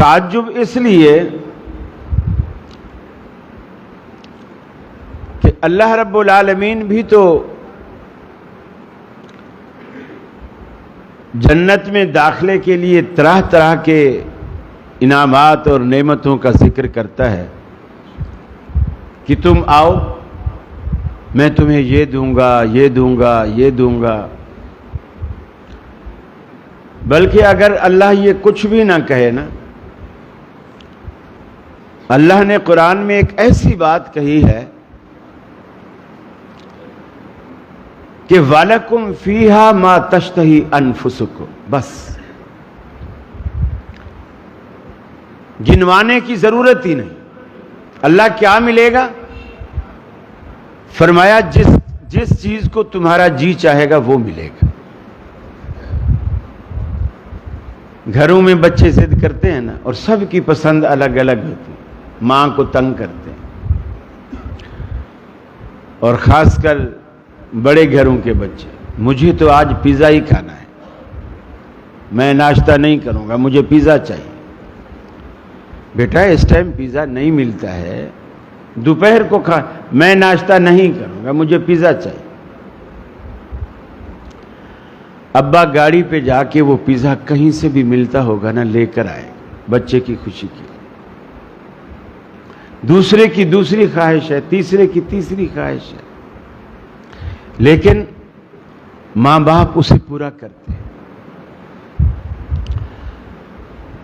تعجب اس لیے کہ اللہ رب العالمین بھی تو جنت میں داخلے کے لیے طرح طرح کے انعامات اور نعمتوں کا ذکر کرتا ہے کہ تم آؤ، میں تمہیں یہ دوں گا، یہ دوں گا، یہ دوں گا۔ بلکہ اگر اللہ یہ کچھ بھی نہ کہے نا، اللہ نے قرآن میں ایک ایسی بات کہی ہے کہ وَلَكُمْ فِيهَا مَا تَشْتَهِي أَنفُسُكُمْ، بس گنوانے کی ضرورت ہی نہیں۔ اللہ کیا ملے گا؟ فرمایا جس چیز کو تمہارا جی چاہے گا وہ ملے گا۔ گھروں میں بچے ضد کرتے ہیں نا، اور سب کی پسند الگ الگ ہوتی ہے، ماں کو تنگ کرتے ہیں، اور خاص کر بڑے گھروں کے بچے، مجھے تو آج پیزا ہی کھانا ہے، میں ناشتہ نہیں کروں گا، مجھے پیزا چاہیے۔ بیٹا اس ٹائم پیزا نہیں ملتا ہے، دوپہر کو میں ناشتہ نہیں کروں گا، مجھے پیزا چاہیے۔ ابا گاڑی پہ جا کے وہ پیزا کہیں سے بھی ملتا ہوگا نا لے کر آئے بچے کی خوشی کی۔ دوسرے کی دوسری خواہش ہے، تیسرے کی تیسری خواہش ہے، لیکن ماں باپ اسے پورا کرتے ہیں۔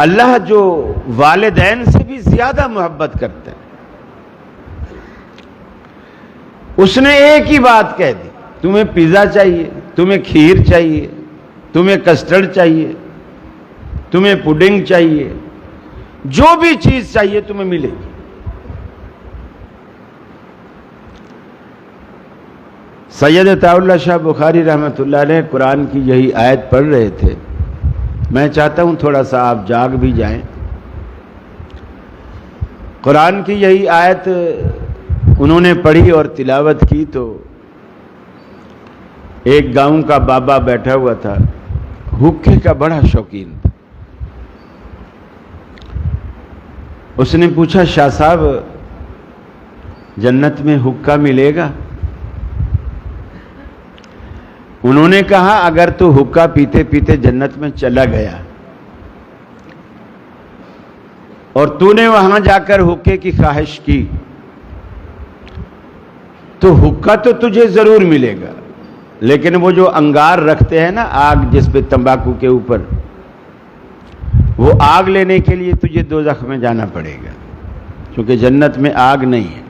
اللہ جو والدین سے بھی زیادہ محبت کرتا ہے، اس نے ایک ہی بات کہہ دی، تمہیں پیزا چاہیے، تمہیں کھیر چاہیے، تمہیں کسٹرڈ چاہیے، تمہیں پڈنگ چاہیے، جو بھی چیز چاہیے تمہیں ملے گی۔ سید عطا اللہ شاہ بخاری رحمۃ اللہ علیہ قرآن کی یہی آیت پڑھ رہے تھے، میں چاہتا ہوں تھوڑا سا آپ جاگ بھی جائیں۔ قرآن کی یہی آیت انہوں نے پڑھی اور تلاوت کی تو ایک گاؤں کا بابا بیٹھا ہوا تھا، حقے کا بڑا شوقین تھا۔ اس نے پوچھا، شاہ صاحب جنت میں حقہ ملے گا؟ انہوں نے کہا، اگر تو حقہ پیتے پیتے جنت میں چلا گیا اور تو نے وہاں جا کر حقے کی خواہش کی تو حقہ تو تجھے ضرور ملے گا، لیکن وہ جو انگار رکھتے ہیں نا، آگ جس پہ تمباکو کے اوپر، وہ آگ لینے کے لیے تجھے دوزخ میں جانا پڑے گا، کیونکہ جنت میں آگ نہیں ہے۔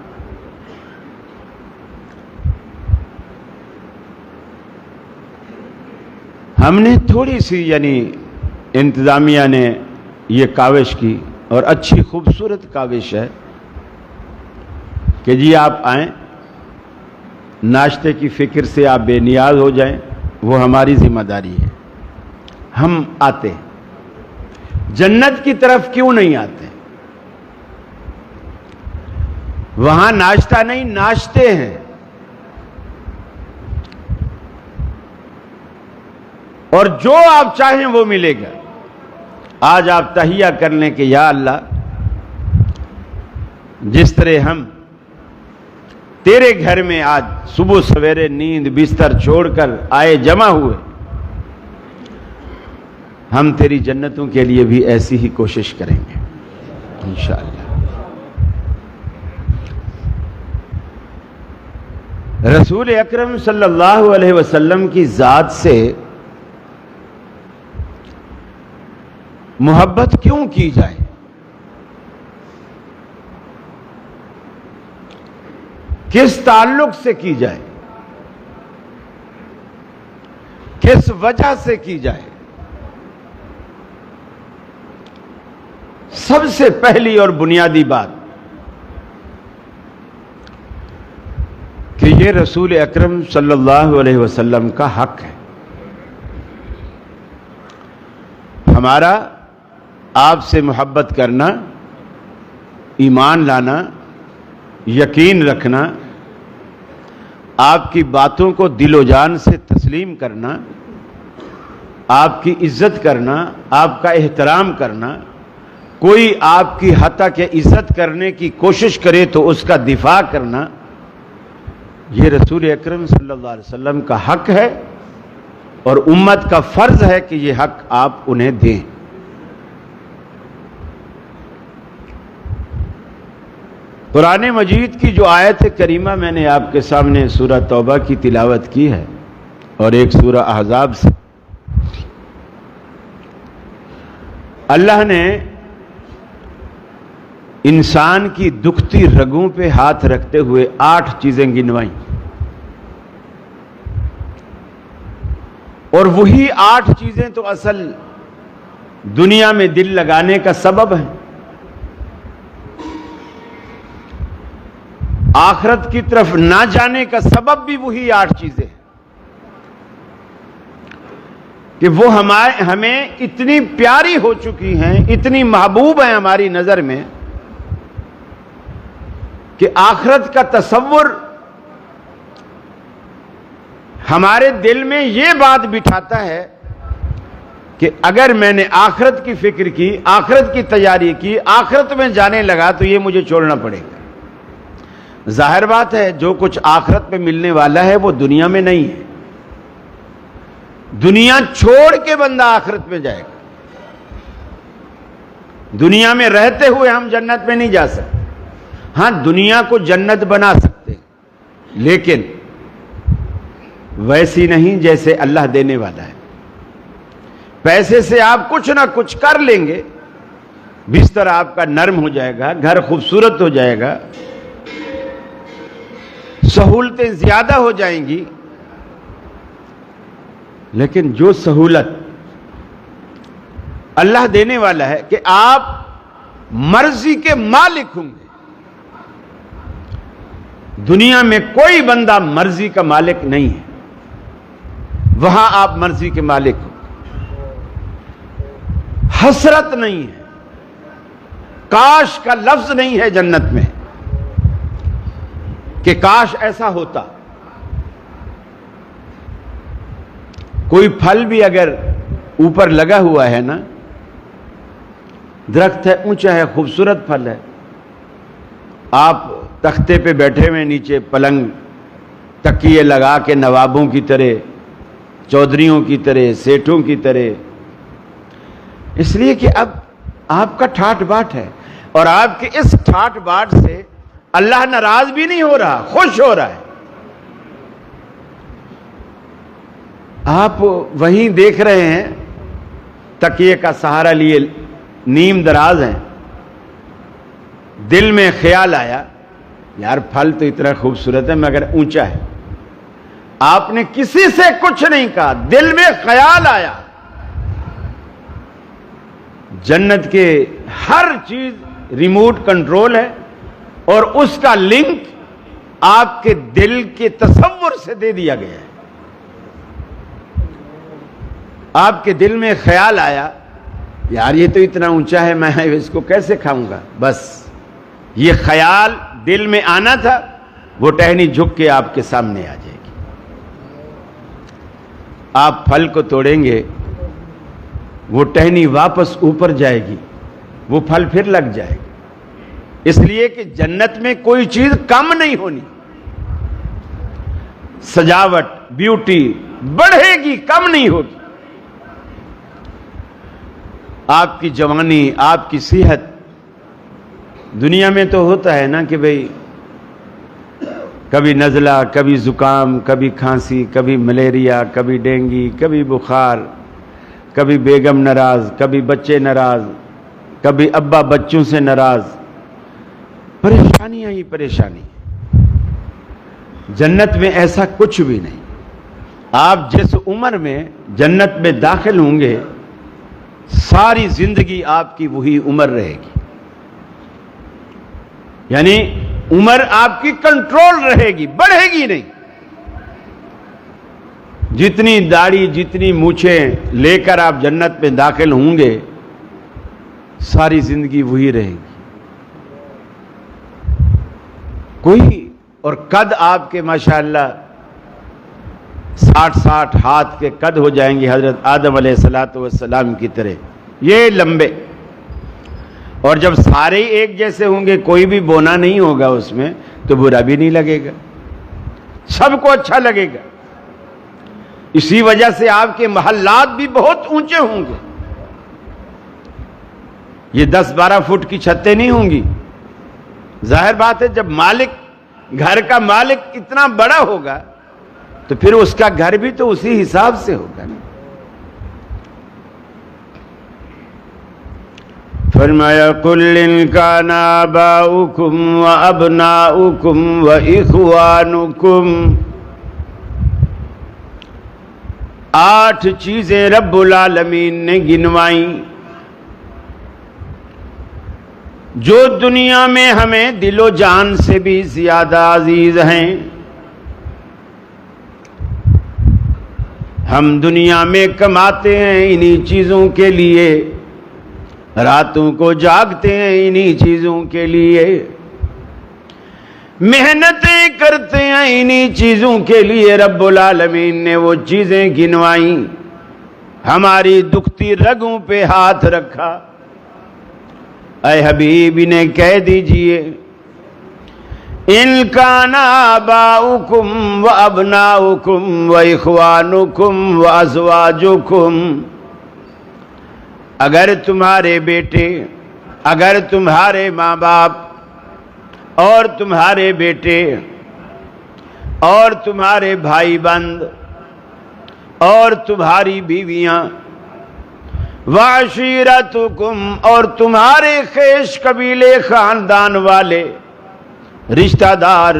ہم نے تھوڑی سی انتظامیہ نے یہ کاوش کی، اور اچھی خوبصورت کاوش ہے کہ جی آپ آئیں، ناشتے کی فکر سے آپ بے نیاز ہو جائیں، وہ ہماری ذمہ داری ہے۔ ہم آتے ہیں، جنت کی طرف کیوں نہیں آتے؟ وہاں ناشتہ نہیں، ناشتے ہیں، اور جو آپ چاہیں وہ ملے گا۔ آج آپ تہیہ کر لیں کہ یا اللہ، جس طرح ہم تیرے گھر میں آج صبح سویرے نیند بستر چھوڑ کر آئے جمع ہوئے، ہم تیری جنتوں کے لیے بھی ایسی ہی کوشش کریں گے انشاءاللہ۔ رسول اکرم صلی اللہ علیہ وسلم کی ذات سے محبت کیوں کی جائے؟ کس تعلق سے کی جائے؟ کس وجہ سے کی جائے؟ سب سے پہلی اور بنیادی بات کہ یہ رسول اکرم صلی اللہ علیہ وسلم کا حق ہے۔ ہمارا آپ سے محبت کرنا، ایمان لانا، یقین رکھنا، آپ کی باتوں کو دل و جان سے تسلیم کرنا، آپ کی عزت کرنا، آپ کا احترام کرنا، کوئی آپ کی حتیٰ کہ عزت کرنے کی کوشش کرے تو اس کا دفاع کرنا، یہ رسول اکرم صلی اللہ علیہ وسلم کا حق ہے، اور امت کا فرض ہے کہ یہ حق آپ انہیں دیں۔ قرآن مجید کی جو آیت کریمہ میں نے آپ کے سامنے سورہ توبہ کی تلاوت کی ہے اور ایک سورہ احزاب سے، اللہ نے انسان کی دکھتی رگوں پہ ہاتھ رکھتے ہوئے 8 چیزیں گنوائیں، اور وہی 8 چیزیں تو اصل دنیا میں دل لگانے کا سبب ہے، آخرت کی طرف نہ جانے کا سبب بھی وہی 8 چیزیں ہیں کہ وہ ہمیں اتنی پیاری ہو چکی ہیں، اتنی محبوب ہیں ہماری نظر میں کہ آخرت کا تصور ہمارے دل میں یہ بات بٹھاتا ہے کہ اگر میں نے آخرت کی فکر کی، آخرت کی تیاری کی، آخرت میں جانے لگا تو یہ مجھے چھوڑنا پڑے گا۔ ظاہر بات ہے جو کچھ آخرت میں ملنے والا ہے وہ دنیا میں نہیں ہے، دنیا چھوڑ کے بندہ آخرت میں جائے گا۔ دنیا میں رہتے ہوئے ہم جنت میں نہیں جا سکتے، ہاں دنیا کو جنت بنا سکتے لیکن ویسی نہیں جیسے اللہ دینے والا ہے۔ پیسے سے آپ کچھ نہ کچھ کر لیں گے، بستر آپ کا نرم ہو جائے گا، گھر خوبصورت ہو جائے گا، سہولتیں زیادہ ہو جائیں گی، لیکن جو سہولت اللہ دینے والا ہے کہ آپ مرضی کے مالک ہوں گے، دنیا میں کوئی بندہ مرضی کا مالک نہیں ہے، وہاں آپ مرضی کے مالک ہو، حسرت نہیں ہے، کاش کا لفظ نہیں ہے جنت میں کہ کاش ایسا ہوتا۔ کوئی پھل بھی اگر اوپر لگا ہوا ہے نا، درخت ہے، اونچا ہے، خوبصورت پھل ہے، آپ تختے پہ بیٹھے ہوئے نیچے پلنگ تکیے لگا کے نوابوں کی طرح، چودھریوں کی طرح، سیٹھوں کی طرح، اس لیے کہ اب آپ کا ٹھاٹ باٹ ہے، اور آپ کے اس ٹھاٹ باٹ سے اللہ ناراض بھی نہیں ہو رہا، خوش ہو رہا ہے۔ آپ وہیں دیکھ رہے ہیں تکیے کا سہارا لیے نیم دراز ہیں، دل میں خیال آیا یار پھل تو اتنا خوبصورت ہے مگر اونچا ہے، آپ نے کسی سے کچھ نہیں کہا، دل میں خیال آیا۔ جنت کے ہر چیز ریموٹ کنٹرول ہے، اور اس کا لنک آپ کے دل کے تصور سے دے دیا گیا ہے۔ آپ کے دل میں خیال آیا یار یہ تو اتنا اونچا ہے، میں اس کو کیسے کھاؤں گا، بس یہ خیال دل میں آنا تھا، وہ ٹہنی جھک کے آپ کے سامنے آ جائے گی۔ آپ پھل کو توڑیں گے، وہ ٹہنی واپس اوپر جائے گی، وہ پھل پھر لگ جائے گا، اس لیے کہ جنت میں کوئی چیز کم نہیں ہونی، سجاوٹ بیوٹی بڑھے گی، کم نہیں ہوگی۔ آپ کی جوانی، آپ کی صحت، دنیا میں تو ہوتا ہے نا کہ بھئی کبھی نزلہ، کبھی زکام، کبھی کھانسی، کبھی ملیریا، کبھی ڈینگی، کبھی بخار، کبھی بیگم ناراض، کبھی بچے ناراض، کبھی ابا بچوں سے ناراض، پریشانیاں ہی پریشانی۔ جنت میں ایسا کچھ بھی نہیں۔ آپ جس عمر میں جنت میں داخل ہوں گے ساری زندگی آپ کی وہی عمر رہے گی، یعنی عمر آپ کی کنٹرول رہے گی، بڑھے گی نہیں۔ جتنی داڑھی، جتنی مونچھیں لے کر آپ جنت میں داخل ہوں گے ساری زندگی وہی رہے گی۔ کوئی اور قد آپ کے ماشاءاللہ 60 ہاتھ کے قد ہو جائیں گے، حضرت آدم علیہ السلام کی طرح، یہ لمبے۔ اور جب سارے ایک جیسے ہوں گے، کوئی بھی بونا نہیں ہوگا اس میں، تو برا بھی نہیں لگے گا، سب کو اچھا لگے گا۔ اسی وجہ سے آپ کے محلات بھی بہت اونچے ہوں گے، یہ 10-12 فٹ کی چھتیں نہیں ہوں گی۔ ظاہر بات ہے جب مالک، گھر کا مالک اتنا بڑا ہوگا تو پھر اس کا گھر بھی تو اسی حساب سے ہوگا۔ فرمایا قُلْ إِنْ كَانَ آبَاؤُكُمْ وَأَبْنَاؤُكُمْ وَإِخْوَانُكُمْ، 8 چیزیں رب العالمین نے گنوائیں جو دنیا میں ہمیں دل و جان سے بھی زیادہ عزیز ہیں۔ ہم دنیا میں کماتے ہیں انہی چیزوں کے لیے، راتوں کو جاگتے ہیں انہی چیزوں کے لیے، محنتیں کرتے ہیں انہی چیزوں کے لیے۔ رب العالمین نے وہ چیزیں گنوائیں، ہماری دکھتی رگوں پہ ہاتھ رکھا۔ اے حبیب انہیں کہہ دیجئے، ان کان آباؤکم و ابناؤکم و اخوانکم و ازواجکم، اگر تمہارے بیٹے، اگر تمہارے ماں باپ اور تمہارے بیٹے اور تمہارے بھائی بند اور تمہاری بیویاں، وعشیرتکم اور تمہارے خیش قبیلے خاندان والے، رشتہ دار،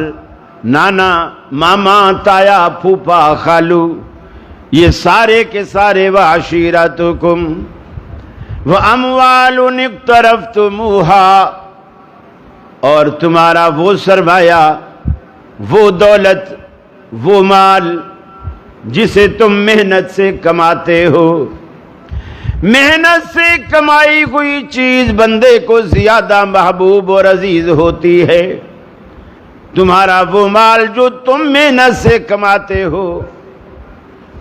نانا، ماما، تایا، پھوپھا، خالو، یہ سارے کے سارے وعشیرتکم، وَأَمْوَالٌ اقْتَرَفْتُمُوهَا، اور تمہارا وہ سرمایہ، وہ دولت، وہ مال جسے تم محنت سے کماتے ہو۔ محنت سے کمائی ہوئی چیز بندے کو زیادہ محبوب اور عزیز ہوتی ہے۔ تمہارا وہ مال جو تم محنت سے کماتے ہو،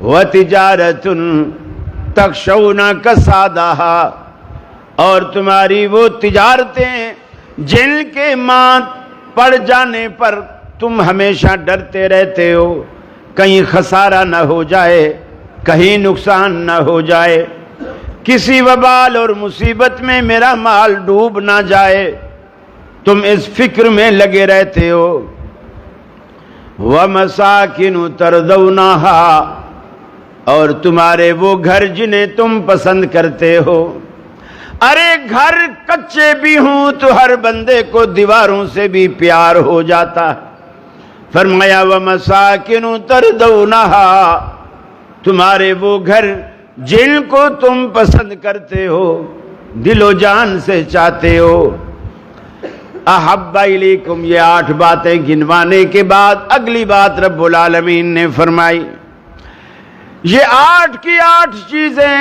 وَتِجَارَةٌ تَخْشَوْنَ كَسَادَهَا، اور تمہاری وہ تجارتیں جن کے ماں پڑ جانے پر تم ہمیشہ ڈرتے رہتے ہو، کہیں خسارہ نہ ہو جائے، کہیں نقصان نہ ہو جائے، کسی وبال اور مصیبت میں میرا مال ڈوب نہ جائے، تم اس فکر میں لگے رہتے ہو۔ وَمَسَاكِنُ تَرْضَوْنَهَا، اور تمہارے وہ گھر جنہیں تم پسند کرتے ہو۔ ارے گھر کچے بھی ہوں تو ہر بندے کو دیواروں سے بھی پیار ہو جاتا ہے۔ فرمایا وَمَسَاكِنُ تَرْضَوْنَهَا، تمہارے وہ گھر جن کو تم پسند کرتے ہو، دل و جان سے چاہتے ہو۔ احب الیکم، یہ 8 باتیں گنوانے کے بعد اگلی بات رب العالمین نے فرمائی، یہ 8 کی 8 چیزیں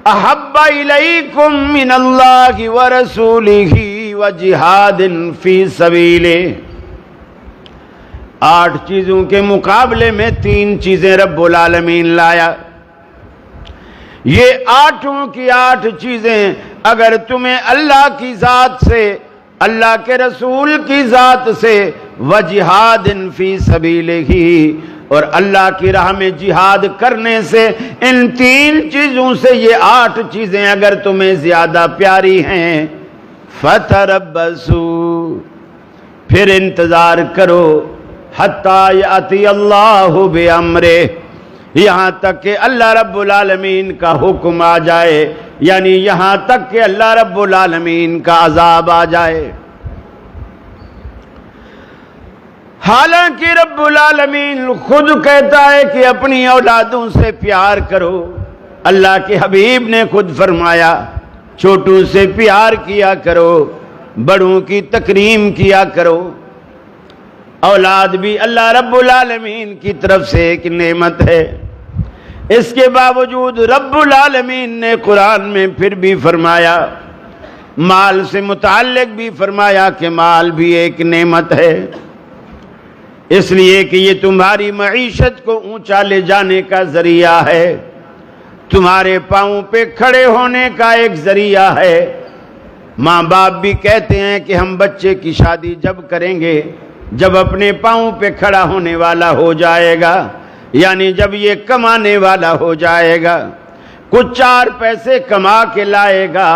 احب الیکم من اللہ ورسولہ وجہاد فی سبیلہ، 8 چیزوں کے مقابلے میں 3 چیزیں رب العالمین لایا۔ یہ 8 کی 8 چیزیں اگر تمہیں اللہ کی ذات سے، اللہ کے رسول کی ذات سے، وجہاد فی سبیلہ، اور اللہ کی راہ میں جہاد کرنے سے، ان 3 چیزوں سے یہ 8 چیزیں اگر تمہیں زیادہ پیاری ہیں، فتربصوا، پھر انتظار کرو، حتی یاتی اللہ بامرہ، یہاں تک کہ اللہ رب العالمین کا حکم آ جائے، یعنی یہاں تک کہ اللہ رب العالمین کا عذاب آ جائے۔ حالانکہ رب العالمین خود کہتا ہے کہ اپنی اولادوں سے پیار کرو، اللہ کے حبیب نے خود فرمایا چھوٹوں سے پیار کیا کرو، بڑوں کی تکریم کیا کرو۔ اولاد بھی اللہ رب العالمین کی طرف سے ایک نعمت ہے، اس کے باوجود رب العالمین نے قرآن میں پھر بھی فرمایا، مال سے متعلق بھی فرمایا کہ مال بھی ایک نعمت ہے، اس لیے کہ یہ تمہاری معیشت کو اونچا لے جانے کا ذریعہ ہے، تمہارے پاؤں پہ کھڑے ہونے کا ایک ذریعہ ہے۔ ماں باپ بھی کہتے ہیں کہ ہم بچے کی شادی جب کریں گے جب اپنے پاؤں پہ کھڑا ہونے والا ہو جائے گا، یعنی جب یہ کمانے والا ہو جائے گا، کچھ 4 پیسے کما کے لائے گا،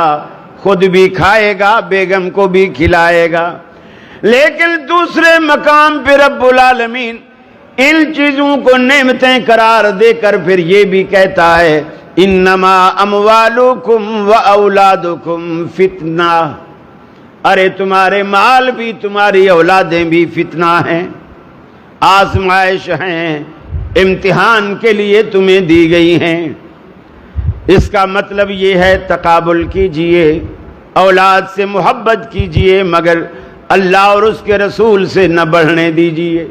خود بھی کھائے گا، بیگم کو بھی کھلائے گا۔ لیکن دوسرے مقام پہ رب العالمین ان چیزوں کو نعمتیں قرار دے کر پھر یہ بھی کہتا ہے انما اموالکم و اولادکم فتنہ، ارے تمہارے مال بھی تمہاری اولادیں بھی فتنہ ہیں، آزمائش ہیں، امتحان کے لیے تمہیں دی گئی ہیں۔ اس کا مطلب یہ ہے تقابل کیجئے، اولاد سے محبت کیجئے، مگر اللہ اور اس کے رسول سے نہ بڑھنے دیجئے۔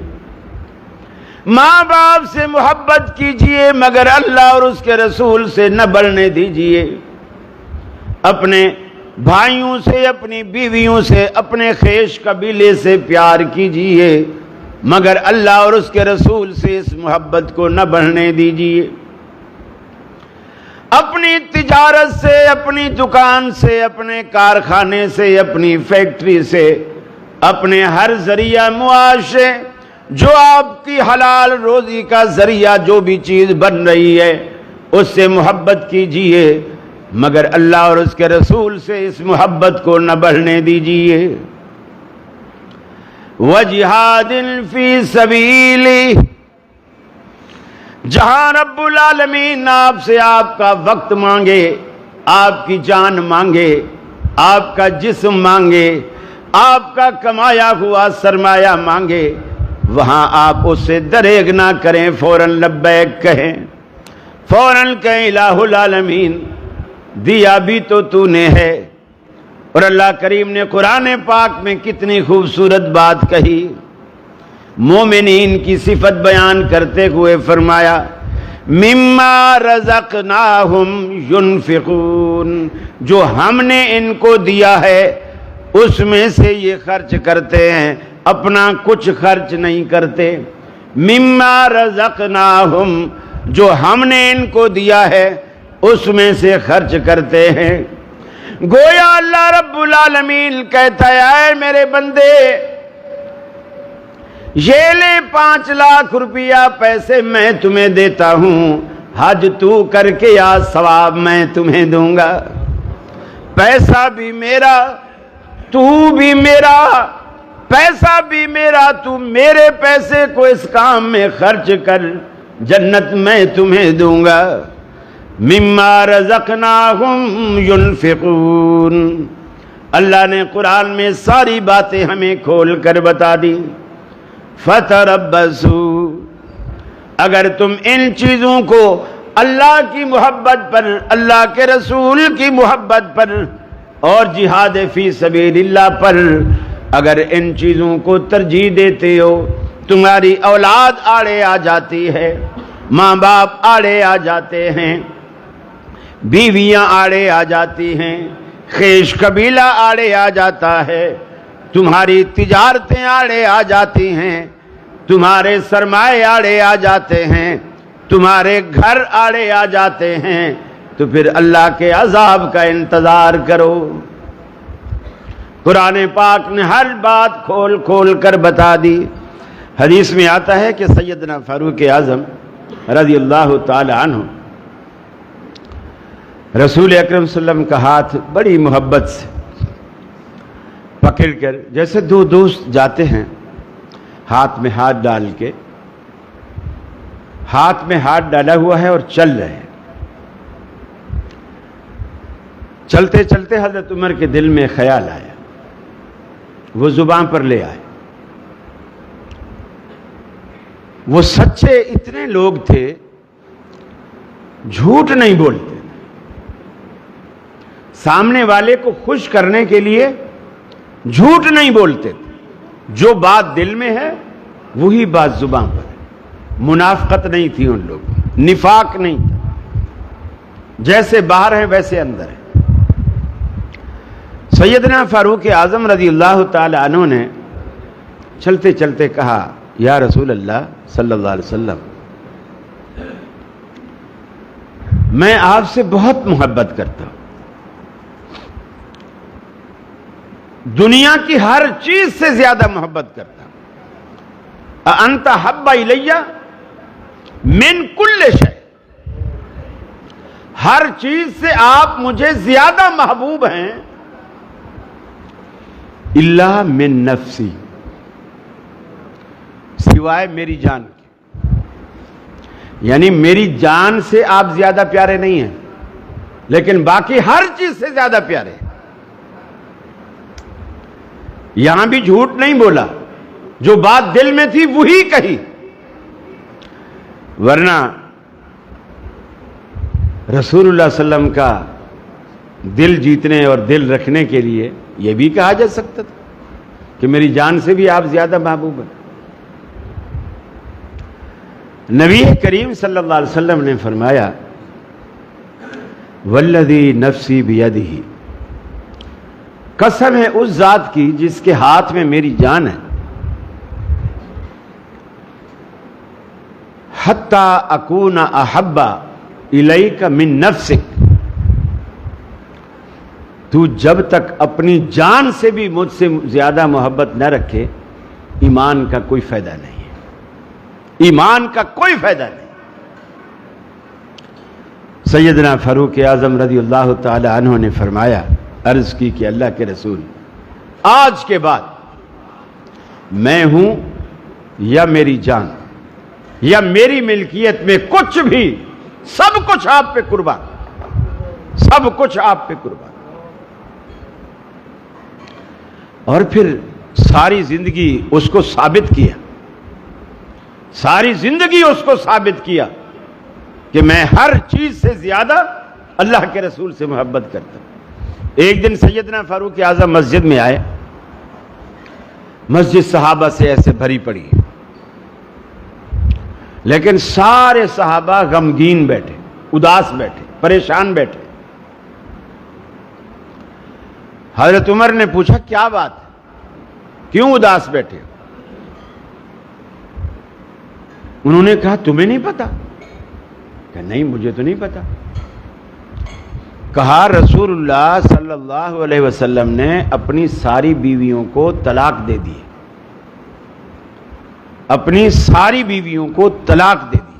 ماں باپ سے محبت کیجئے مگر اللہ اور اس کے رسول سے نہ بڑھنے دیجئے۔ اپنے بھائیوں سے، اپنی بیویوں سے، اپنے خیش قبیلے سے پیار کیجئے مگر اللہ اور اس کے رسول سے اس محبت کو نہ بڑھنے دیجئے۔ اپنی تجارت سے، اپنی دکان سے، اپنے کارخانے سے، اپنی فیکٹری سے، اپنے ہر ذریعہ معاش سے، جو آپ کی حلال روزی کا ذریعہ جو بھی چیز بن رہی ہے اس سے محبت کیجئے مگر اللہ اور اس کے رسول سے اس محبت کو نہ بڑھنے دیجئے۔ وَجِهَادٍ فِي سَبِيلِهِ، جہاں رب العالمین آپ سے آپ کا وقت مانگے، آپ کی جان مانگے، آپ کا جسم مانگے، آپ کا کمایا ہوا سرمایہ مانگے، وہاں آپ اس سے دریغ نہ کریں، فوراً لبیک کہیں، فوراً کہیں الہ العالمین دیا بھی تو نے ہے۔ اور اللہ کریم نے قرآن پاک میں کتنی خوبصورت بات کہی، مومنین کی صفت بیان کرتے ہوئے فرمایا مما رزقناہم ینفقون، جو ہم نے ان کو دیا ہے اس میں سے یہ خرچ کرتے ہیں، اپنا کچھ خرچ نہیں کرتے۔ مما رزقناہم، جو ہم نے ان کو دیا ہے اس میں سے خرچ کرتے ہیں۔ گویا اللہ رب العالمین کہتا ہے اے میرے بندے، یہ لے 5 لاکھ روپیہ پیسے میں تمہیں دیتا ہوں، حج تو کر کے آ، ثواب میں تمہیں دوں گا۔ پیسہ بھی میرا، تو بھی میرا، پیسہ بھی میرا، تو میرے پیسے کو اس کام میں خرچ کر، جنت میں تمہیں دوں گا۔ مما رزقناہم ینفقون، اللہ نے قرآن میں ساری باتیں ہمیں کھول کر بتا دی۔ فتربصوا، اگر تم ان چیزوں کو اللہ کی محبت پر، اللہ کے رسول کی محبت پر اور جہاد فی سبیل اللہ پر اگر ان چیزوں کو ترجیح دیتے ہو، تمہاری اولاد آڑے آ جاتی ہے، ماں باپ آڑے آ جاتے ہیں، بیویاں آڑے آ جاتی ہیں، خیش قبیلہ آڑے آ جاتا ہے، تمہاری تجارتیں آڑے آ جاتی ہیں، تمہارے سرمائے آڑے آ جاتے ہیں، تمہارے گھر آڑے آ جاتے ہیں، تو پھر اللہ کے عذاب کا انتظار کرو۔ قرآن پاک نے ہر بات کھول کھول کر بتا دی۔ حدیث میں آتا ہے کہ سیدنا فاروق اعظم رضی اللہ تعالی عنہ رسول اکرم صلی اللہ علیہ وسلم کا ہاتھ بڑی محبت سے پکڑ کر، جیسے دو دوست جاتے ہیں ہاتھ میں ہاتھ ڈال کے، ہاتھ میں ہاتھ ڈالا ہوا ہے اور چل رہے ہیں، چلتے چلتے حضرت عمر کے دل میں خیال آیا، وہ زبان پر لے آئے۔ وہ سچے اتنے لوگ تھے، جھوٹ نہیں بولتے، سامنے والے کو خوش کرنے کے لیے جھوٹ نہیں بولتے، جو بات دل میں ہے وہی بات زبان پر ہے۔ منافقت نہیں تھی ان لوگوں، نفاق نہیں تھا، جیسے باہر ہے ویسے اندر ہے۔ سیدنا فاروق اعظم رضی اللہ تعالی عنہ نے چلتے چلتے کہا یا رسول اللہ صلی اللہ علیہ وسلم، میں آپ سے بہت محبت کرتا ہوں، دنیا کی ہر چیز سے زیادہ محبت کرتا ہوں. انت حب الیہ من کل شیء، ہر چیز سے آپ مجھے زیادہ محبوب ہیں. الا من نفسی، سوائے میری جان کے. یعنی میری جان سے آپ زیادہ پیارے نہیں ہیں، لیکن باقی ہر چیز سے زیادہ پیارے ہیں. یہاں بھی جھوٹ نہیں بولا، جو بات دل میں تھی وہی کہی. ورنہ رسول اللہ صلی اللہ علیہ وسلم کا دل جیتنے اور دل رکھنے کے لیے یہ بھی کہا جا سکتا تھا کہ میری جان سے بھی آپ زیادہ محبوب ہیں. نبی کریم صلی اللہ علیہ وسلم نے فرمایا والذی نفسی بیدہ، قسم ہے اس ذات کی جس کے ہاتھ میں میری جان ہے، حتی اکون احب الیک من نفسک، تو جب تک اپنی جان سے بھی مجھ سے زیادہ محبت نہ رکھے، ایمان کا کوئی فائدہ نہیں ہے. ایمان کا کوئی فائدہ نہیں. سیدنا فاروق اعظم رضی اللہ تعالی عنہ نے فرمایا، عرض کی کہ اللہ کے رسول، آج کے بعد میں ہوں یا میری جان یا میری ملکیت میں کچھ بھی، سب کچھ آپ پہ قربان، سب کچھ آپ پہ قربان. اور پھر ساری زندگی اس کو ثابت کیا، ساری زندگی اس کو ثابت کیا کہ میں ہر چیز سے زیادہ اللہ کے رسول سے محبت کرتا ہوں. ایک دن سیدنا فاروق اعظم مسجد میں آئے، مسجد صحابہ سے ایسے بھری پڑی ہے، لیکن سارے صحابہ غمگین بیٹھے، اداس بیٹھے، پریشان بیٹھے. حضرت عمر نے پوچھا کیا بات ہے، کیوں اداس بیٹھے؟ انہوں نے کہا تمہیں نہیں پتا؟ کہ نہیں مجھے تو نہیں پتا. کہا رسول اللہ صلی اللہ علیہ وسلم نے اپنی ساری بیویوں کو طلاق دے دی، اپنی ساری بیویوں کو طلاق دے دی.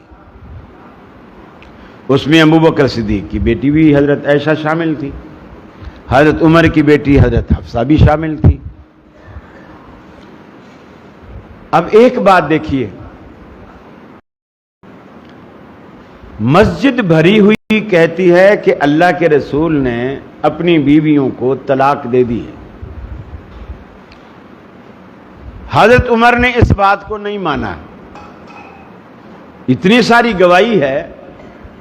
اس میں ابوبکر صدیق کی بیٹی بھی حضرت عائشہ شامل تھی، حضرت عمر کی بیٹی حضرت حفصہ بھی شامل تھی. اب ایک بات دیکھیے، مسجد بھری ہوئی کہتی ہے کہ اللہ کے رسول نے اپنی بیویوں کو طلاق دے دی ہے. حضرت عمر نے اس بات کو نہیں مانا. اتنی ساری گواہی ہے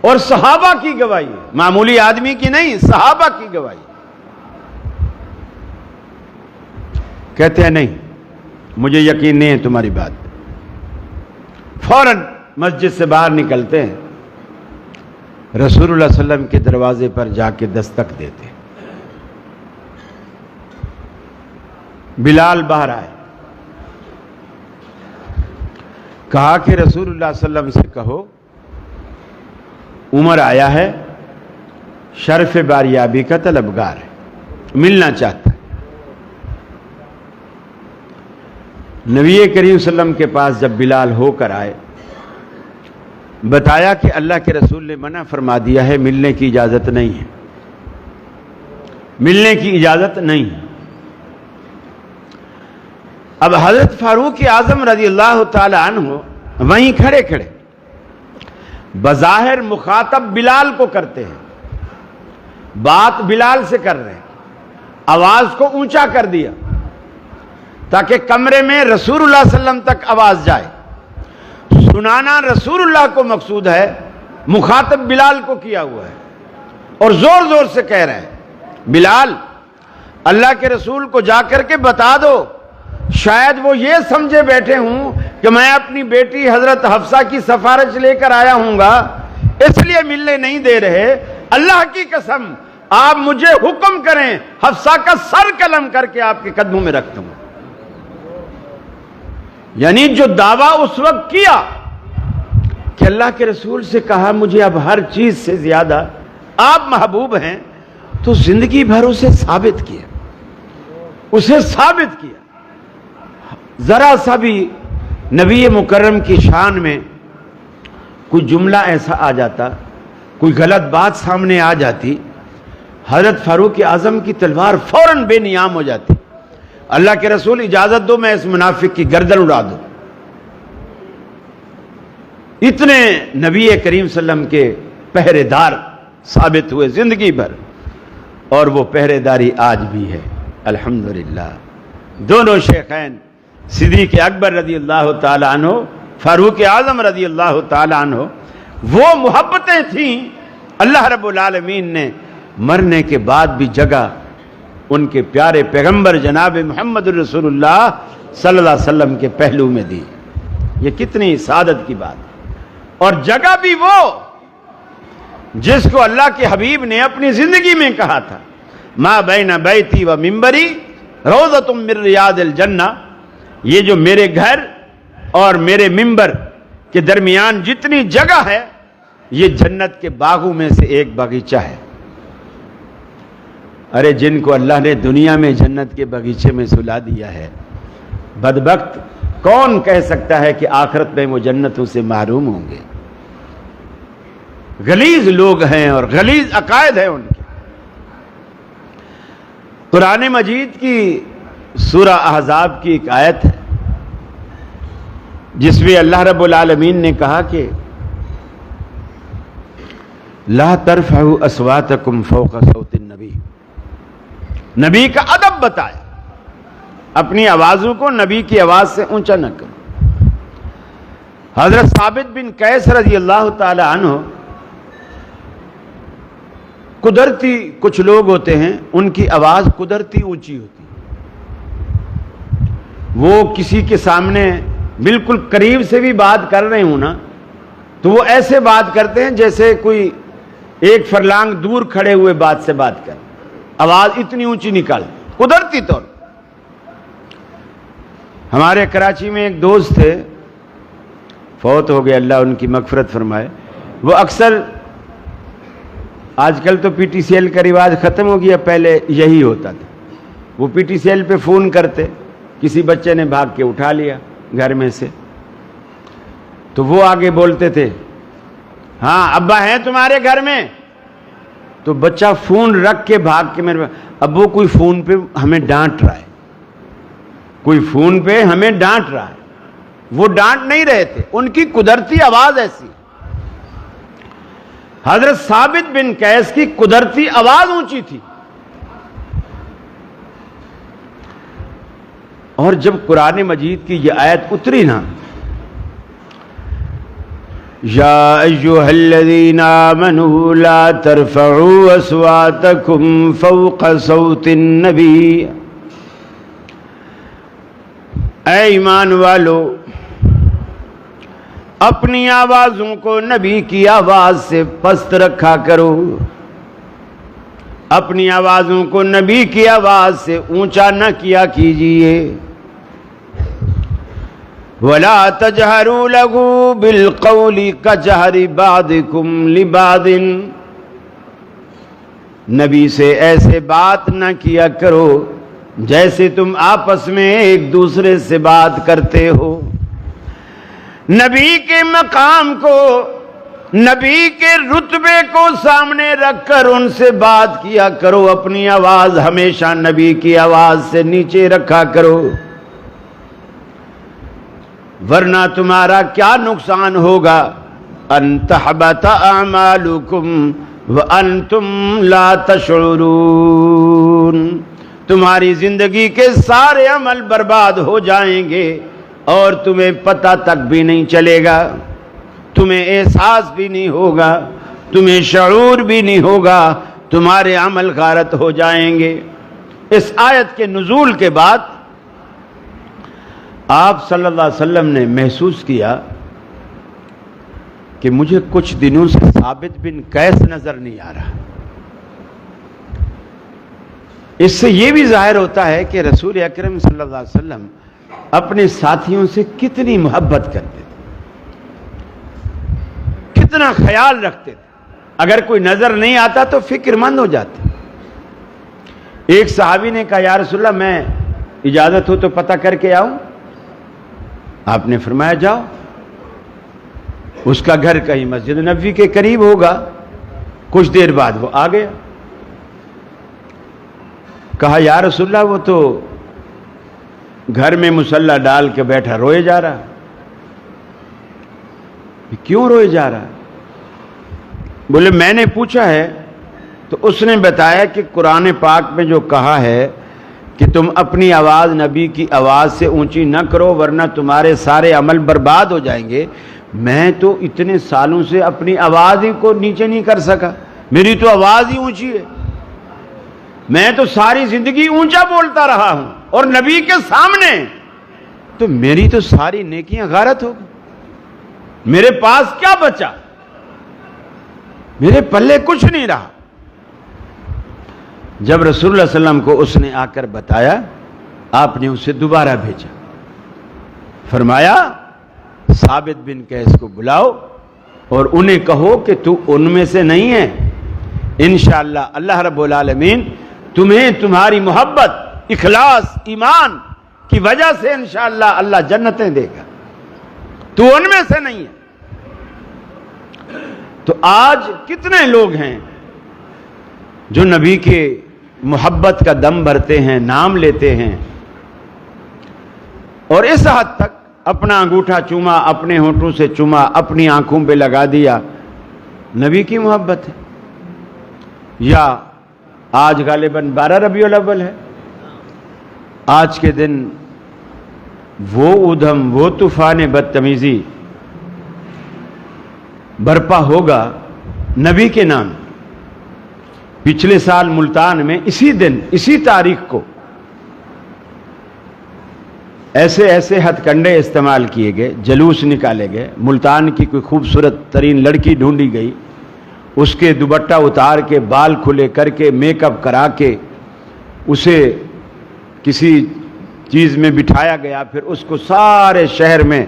اور صحابہ کی گواہی ہے، معمولی آدمی کی نہیں، صحابہ کی گواہی. کہتے ہیں نہیں مجھے یقین نہیں ہے تمہاری بات. فوراً مسجد سے باہر نکلتے ہیں، رسول اللہ صلی اللہ علیہ وسلم کے دروازے پر جا کے دستک دیتے. بلال باہر آئے، کہا کہ رسول اللہ صلی اللہ علیہ وسلم سے کہو عمر آیا ہے، شرف باریابی کا طلبگار ہے، ملنا چاہتا ہے. نبی کریم صلی اللہ علیہ وسلم کے پاس جب بلال ہو کر آئے، بتایا کہ اللہ کے رسول نے منع فرما دیا ہے، ملنے کی اجازت نہیں ہے، ملنے کی اجازت نہیں ہے. اب حضرت فاروق اعظم رضی اللہ تعالی عنہ وہیں کھڑے کھڑے بظاہر مخاطب بلال کو کرتے ہیں، بات بلال سے کر رہے ہیں، آواز کو اونچا کر دیا تاکہ کمرے میں رسول اللہ صلی اللہ علیہ وسلم تک آواز جائے. سنانا رسول اللہ کو مقصود ہے، مخاطب بلال کو کیا ہوا ہے، اور زور زور سے کہہ رہے ہیں بلال اللہ کے رسول کو جا کر کے بتا دو، شاید وہ یہ سمجھے بیٹھے ہوں کہ میں اپنی بیٹی حضرت حفصہ کی سفارش لے کر آیا ہوں گا، اس لیے ملنے نہیں دے رہے. اللہ کی قسم آپ مجھے حکم کریں، حفصہ کا سر قلم کر کے آپ کے قدموں میں رکھ دوں. یعنی جو دعویٰ اس وقت کیا کہ اللہ کے رسول سے کہا مجھے اب ہر چیز سے زیادہ آپ محبوب ہیں، تو زندگی بھر اسے ثابت کیا. اسے ثابت کیا. ذرا سا بھی نبی مکرم کی شان میں کوئی جملہ ایسا آ جاتا, کوئی غلط بات سامنے آ جاتی, حضرت فاروق اعظم کی تلوار فوراً بے نیام ہو جاتی. اللہ کے رسول اجازت دو میں اس منافق کی گردن اڑا دوں. اتنے نبی کریم صلی اللہ علیہ وسلم کے پہرے دار ثابت ہوئے زندگی بھر, اور وہ پہرے داری آج بھی ہے الحمدللہ. دونوں شیخین صدیق اکبر رضی اللہ تعالی عنہ, فاروق اعظم رضی اللہ تعالی عنہ, وہ محبتیں تھیں. اللہ رب العالمین نے مرنے کے بعد بھی جگہ ان کے پیارے پیغمبر جناب محمد رسول اللہ صلی اللہ علیہ وسلم کے پہلو میں دی. یہ کتنی سعادت کی بات ہے. اور جگہ بھی وہ جس کو اللہ کے حبیب نے اپنی زندگی میں کہا تھا, ما بین بیتی و منبری روضۃ من ریاض الجنہ, یہ جو میرے گھر اور میرے منبر کے درمیان جتنی جگہ ہے یہ جنت کے باغوں میں سے ایک باغیچہ ہے. ارے جن کو اللہ نے دنیا میں جنت کے باغیچے میں سلا دیا ہے, بدبخت کون کہہ سکتا ہے کہ آخرت میں وہ جنتوں سے محروم ہوں گے. غلیظ لوگ ہیں اور غلیظ عقائد ہیں ان کے. قرآن مجید کی سورہ احزاب کی ایک آیت ہے جس میں اللہ رب العالمین نے کہا کہ لا ترفعوا اصواتکم فوق صوت النبی. نبی کا ادب بتایا, اپنی آوازوں کو نبی کی آواز سے اونچا نہ کرو. حضرت ثابت بن قیس رضی اللہ تعالی عنہ, قدرتی کچھ لوگ ہوتے ہیں ان کی آواز قدرتی اونچی ہوتی, وہ کسی کے سامنے بالکل قریب سے بھی بات کر رہے ہوں نا تو وہ ایسے بات کرتے ہیں جیسے کوئی ایک فرلانگ دور کھڑے ہوئے بات سے بات کر, آواز اتنی اونچی نکال قدرتی طور. ہمارے کراچی میں ایک دوست تھے, فوت ہو گئے, اللہ ان کی مغفرت فرمائے. وہ اکثر, آج کل تو پی ٹی سی ایل کا رواج ختم ہو گیا, پہلے یہی ہوتا تھا. وہ پی ٹی سی ایل پہ فون کرتے, کسی بچے نے بھاگ کے اٹھا لیا گھر میں سے, تو وہ آگے بولتے تھے, ہاں ابا ہیں تمہارے گھر میں؟ تو بچہ فون رکھ کے بھاگ کے میرے, ابو کوئی فون پہ ہمیں ڈانٹ رہا ہے, کوئی فون پہ ہمیں ڈانٹ رہا ہے. وہ ڈانٹ نہیں رہے تھے, ان کی قدرتی آواز ایسی. حضرت ثابت بن قیس کی قدرتی آواز اونچی تھی. اور جب قرآن مجید کی یہ آیت اتری نا, یا ایھا الذین آمنوا لا ترفعوا اصواتکم فوق صوت النبی, اے ایمان والو اپنی آوازوں کو نبی کی آواز سے پست رکھا کرو, اپنی آوازوں کو نبی کی آواز سے اونچا نہ کیا کیجیے. وَلَا تَجْهَرُوا لَهُ بِالْقَوْلِ كَجَهْرِ بَعْضِكُمْ لِبَعْضٍ, نبی سے ایسے بات نہ کیا کرو جیسے تم آپس میں ایک دوسرے سے بات کرتے ہو. نبی کے مقام کو, نبی کے رتبے کو سامنے رکھ کر ان سے بات کیا کرو. اپنی آواز ہمیشہ نبی کی آواز سے نیچے رکھا کرو, ورنہ تمہارا کیا نقصان ہوگا. ان تحبط اعمالکم وانتم لا تشعرون, تمہاری زندگی کے سارے عمل برباد ہو جائیں گے اور تمہیں پتہ تک بھی نہیں چلے گا, تمہیں احساس بھی نہیں ہوگا, تمہیں شعور بھی نہیں ہوگا, تمہارے عمل غارت ہو جائیں گے. اس آیت کے نزول کے بعد آپ صلی اللہ علیہ وسلم نے محسوس کیا کہ مجھے کچھ دنوں سے ثابت بن قیس نظر نہیں آ رہا. اس سے یہ بھی ظاہر ہوتا ہے کہ رسول اکرم صلی اللہ علیہ وسلم اپنے ساتھیوں سے کتنی محبت کرتے تھے, کتنا خیال رکھتے تھے. اگر کوئی نظر نہیں آتا تو فکر مند ہو جاتے. ایک صحابی نے کہا, یا رسول اللہ میں اجازت ہو تو پتہ کر کے آؤں؟ آپ نے فرمایا جاؤ. اس کا گھر کہیں مسجد نبوی کے قریب ہوگا. کچھ دیر بعد وہ آ گیا. کہا یا رسول اللہ وہ تو گھر میں مصلی ڈال کے بیٹھا روئے جا رہا. کیوں روئے جا رہا؟ بولے میں نے پوچھا ہے تو اس نے بتایا کہ قرآن پاک میں جو کہا ہے کہ تم اپنی آواز نبی کی آواز سے اونچی نہ کرو ورنہ تمہارے سارے عمل برباد ہو جائیں گے. میں تو اتنے سالوں سے اپنی آواز ہی کو نیچے نہیں کر سکا. میری تو آواز ہی اونچی ہے. میں تو ساری زندگی اونچا بولتا رہا ہوں اور نبی کے سامنے. تو میری تو ساری نیکیاں غارت ہو گئی. میرے پاس کیا بچا؟ میرے پلے کچھ نہیں رہا. جب رسول اللہ صلی اللہ علیہ وسلم کو اس نے آ کر بتایا، آپ نے اسے دوبارہ بھیجا. فرمایا ثابت بن قیس کو بلاؤ اور انہیں کہو کہ تو ان میں سے نہیں ہے. انشاءاللہ اللہ رب العالمین تمہیں تمہاری محبت، اخلاص، ایمان کی وجہ سے انشاءاللہ اللہ جنتیں دے گا. تو ان میں سے نہیں ہے. تو آج کتنے لوگ ہیں جو نبی کے محبت کا دم بھرتے ہیں، نام لیتے ہیں اور اس حد تک اپنا انگوٹھا چوما، اپنے ہونٹوں سے چوما، اپنی آنکھوں پہ لگا دیا. نبی کی محبت ہے. یا آج غالباً 12 ربیع الاول ہے. آج کے دن وہ ادھم، وہ طوفان بدتمیزی برپا ہوگا نبی کے نام. پچھلے سال ملتان میں اسی دن، اسی تاریخ کو ایسے ایسے ہتھ کنڈے استعمال کیے گئے، جلوس نکالے گئے. ملتان کی کوئی خوبصورت ترین لڑکی ڈھونڈی گئی، اس کے دوپٹہ اتار کے، بال کھلے کر کے، میک اپ کرا کے اسے کسی چیز میں بٹھایا گیا. پھر اس کو سارے شہر میں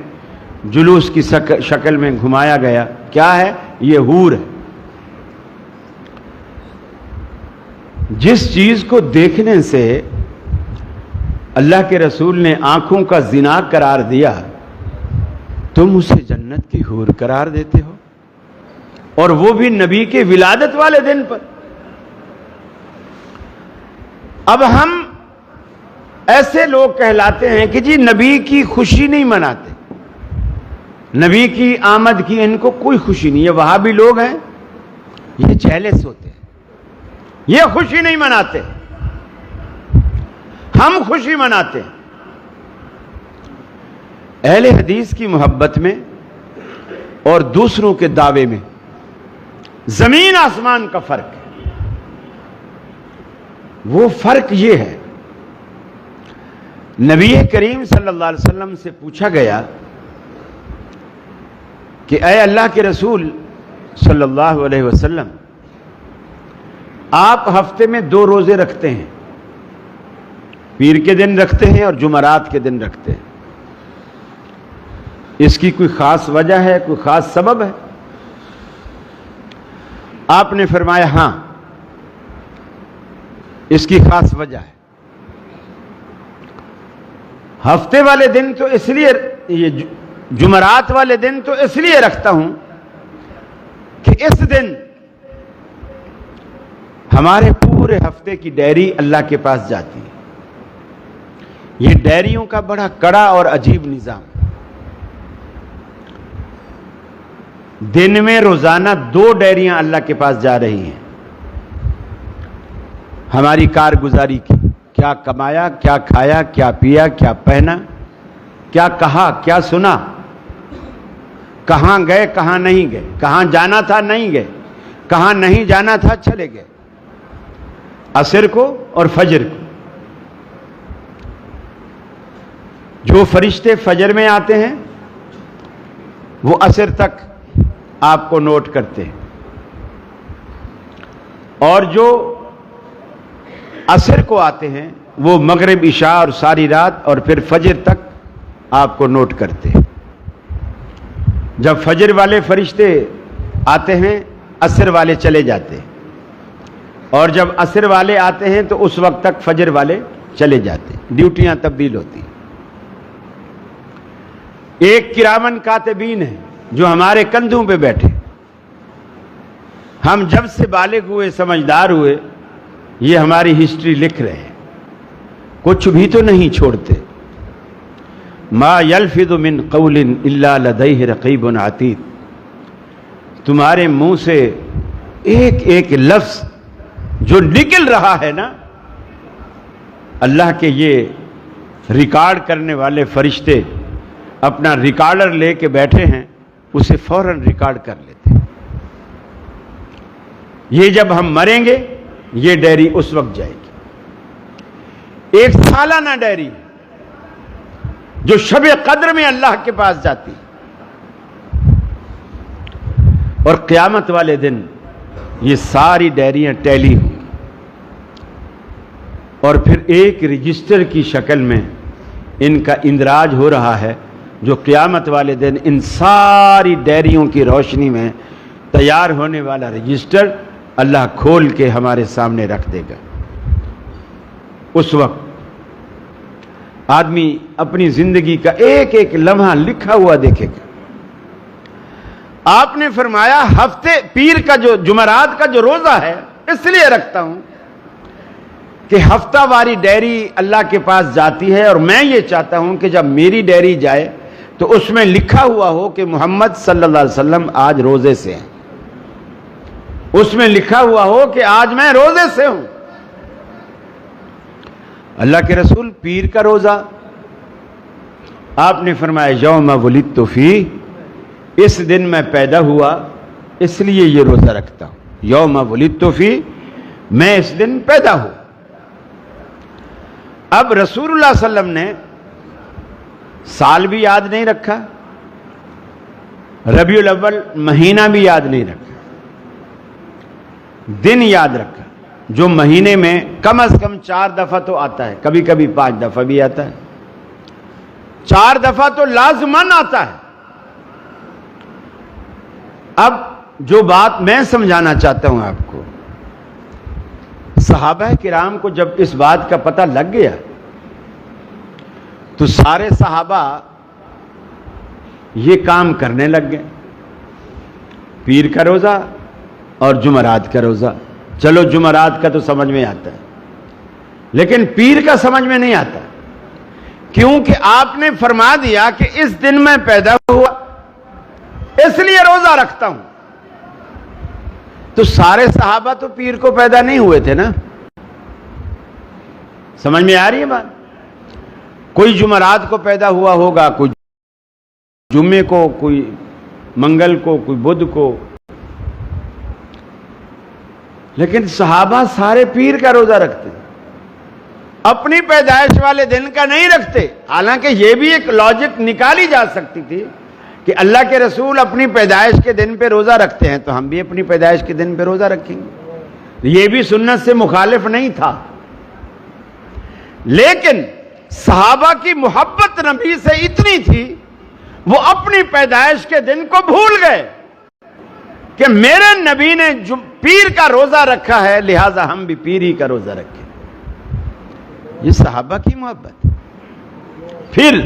جلوس کی شکل میں گھمایا گیا. کیا ہے یہ؟ حور ہے. جس چیز کو دیکھنے سے اللہ کے رسول نے آنکھوں کا زنا قرار دیا، تم اسے جنت کی حور قرار دیتے ہو، اور وہ بھی نبی کے ولادت والے دن پر. اب ہم ایسے لوگ کہلاتے ہیں کہ جی نبی کی خوشی نہیں مناتے، نبی کی آمد کی ان کو کوئی خوشی نہیں. یہ وہابی لوگ ہیں، یہ جیلس ہوتے ہیں، یہ خوشی نہیں مناتے. ہم خوشی مناتے ہیں. اہل حدیث کی محبت میں اور دوسروں کے دعوے میں زمین آسمان کا فرق ہے. وہ فرق یہ ہے، نبی کریم صلی اللہ علیہ وسلم سے پوچھا گیا کہ اے اللہ کے رسول صلی اللہ علیہ وسلم، آپ ہفتے میں 2 روزے رکھتے ہیں، پیر کے دن رکھتے ہیں اور جمعرات کے دن رکھتے ہیں. اس کی کوئی خاص وجہ ہے، کوئی خاص سبب ہے؟ آپ نے فرمایا ہاں، اس کی خاص وجہ ہے. ہفتے والے دن تو اس لیے، یہ جمعرات والے دن تو اس لیے رکھتا ہوں کہ اس دن ہمارے پورے ہفتے کی ڈائری اللہ کے پاس جاتی ہے. یہ ڈائریوں کا بڑا کڑا اور عجیب نظام. دن میں روزانہ 2 ڈائریاں اللہ کے پاس جا رہی ہیں ہماری کارگزاری کی. کیا کمایا، کیا کھایا، کیا پیا، کیا پہنا، کیا کہا، کیا سنا، کہاں گئے، کہاں نہیں گئے، کہاں جانا تھا نہیں گئے، کہاں نہیں جانا تھا چلے گئے. عصر کو اور فجر کو. جو فرشتے فجر میں آتے ہیں وہ عصر تک آپ کو نوٹ کرتے ہیں، اور جو عصر کو آتے ہیں وہ مغرب، عشاء اور ساری رات اور پھر فجر تک آپ کو نوٹ کرتے ہیں. جب فجر والے فرشتے آتے ہیں عصر والے چلے جاتے ہیں، اور جب عصر والے آتے ہیں تو اس وقت تک فجر والے چلے جاتے ہیں، ڈیوٹیاں تبدیل ہوتی ہیں۔ ایک کرامن کاتبین ہے جو ہمارے کندھوں پہ بیٹھے، ہم جب سے بالغ ہوئے، سمجھدار ہوئے، یہ ہماری ہسٹری لکھ رہے ہیں، کچھ بھی تو نہیں چھوڑتے۔ ما یلفظ من قول الا لدیہ رقیب عتید، تمہارے منہ سے ایک ایک لفظ جو نکل رہا ہے نا، اللہ کے یہ ریکارڈ کرنے والے فرشتے اپنا ریکارڈر لے کے بیٹھے ہیں، اسے فوراً ریکارڈ کر لیتے ہیں۔ یہ جب ہم مریں گے یہ ڈائری اس وقت جائے گی، ایک سالانہ ڈائری جو شب قدر میں اللہ کے پاس جاتی، اور قیامت والے دن یہ ساری ڈائریاں ٹیلی ہوں، اور پھر ایک رجسٹر کی شکل میں ان کا اندراج ہو رہا ہے، جو قیامت والے دن ان ساری ڈائریوں کی روشنی میں تیار ہونے والا رجسٹر اللہ کھول کے ہمارے سامنے رکھ دے گا۔ اس وقت آدمی اپنی زندگی کا ایک ایک لمحہ لکھا ہوا دیکھے گا۔ آپ نے فرمایا ہفتے پیر کا جو جمعرات کا جو روزہ ہے اس لیے رکھتا ہوں کہ ہفتہ واری ڈائری اللہ کے پاس جاتی ہے، اور میں یہ چاہتا ہوں کہ جب میری ڈائری جائے تو اس میں لکھا ہوا ہو کہ محمد صلی اللہ علیہ وسلم آج روزے سے ہیں، اس میں لکھا ہوا ہو کہ آج میں روزے سے ہوں۔ اللہ کے رسول پیر کا روزہ، آپ نے فرمایا یوم ولدت فیہ، اس دن میں پیدا ہوا اس لیے یہ روزہ رکھتا ہوں، یوم ولدت فیہ، میں اس دن پیدا ہوں۔ اب رسول اللہ صلی اللہ علیہ وسلم نے سال بھی یاد نہیں رکھا، ربیع الاول مہینہ بھی یاد نہیں رکھا، دن یاد رکھا جو مہینے میں کم از کم 4 دفعہ تو آتا ہے، کبھی کبھی 5 دفعہ بھی آتا ہے، 4 دفعہ تو لازماً آتا ہے۔ اب جو بات میں سمجھانا چاہتا ہوں آپ کو، صحابہ کرام کو جب اس بات کا پتہ لگ گیا تو سارے صحابہ یہ کام کرنے لگ گئے، پیر کا روزہ اور جمعرات کا روزہ۔ چلو جمعرات کا تو سمجھ میں آتا ہے، لیکن پیر کا سمجھ میں نہیں آتا، کیونکہ آپ نے فرما دیا کہ اس دن میں پیدا ہوا اس لیے روزہ رکھتا ہوں۔ تو سارے صحابہ تو پیر کو پیدا نہیں ہوئے تھے نا، سمجھ میں آ رہی ہے بات؟ کوئی جمعرات کو پیدا ہوا ہوگا، کوئی جمعے کو، کوئی منگل کو، کوئی بدھ کو، لیکن صحابہ سارے پیر کا روزہ رکھتے، اپنی پیدائش والے دن کا نہیں رکھتے۔ حالانکہ یہ بھی ایک لاجک نکالی جا سکتی تھی کہ اللہ کے رسول اپنی پیدائش کے دن پہ روزہ رکھتے ہیں تو ہم بھی اپنی پیدائش کے دن پہ روزہ رکھیں گے، یہ بھی سنت سے مخالف نہیں تھا۔ لیکن صحابہ کی محبت نبی سے اتنی تھی، وہ اپنی پیدائش کے دن کو بھول گئے کہ میرے نبی نے جو پیر کا روزہ رکھا ہے لہٰذا ہم بھی پیر ہی کا روزہ رکھیں۔ یہ صحابہ کی محبت۔ پھر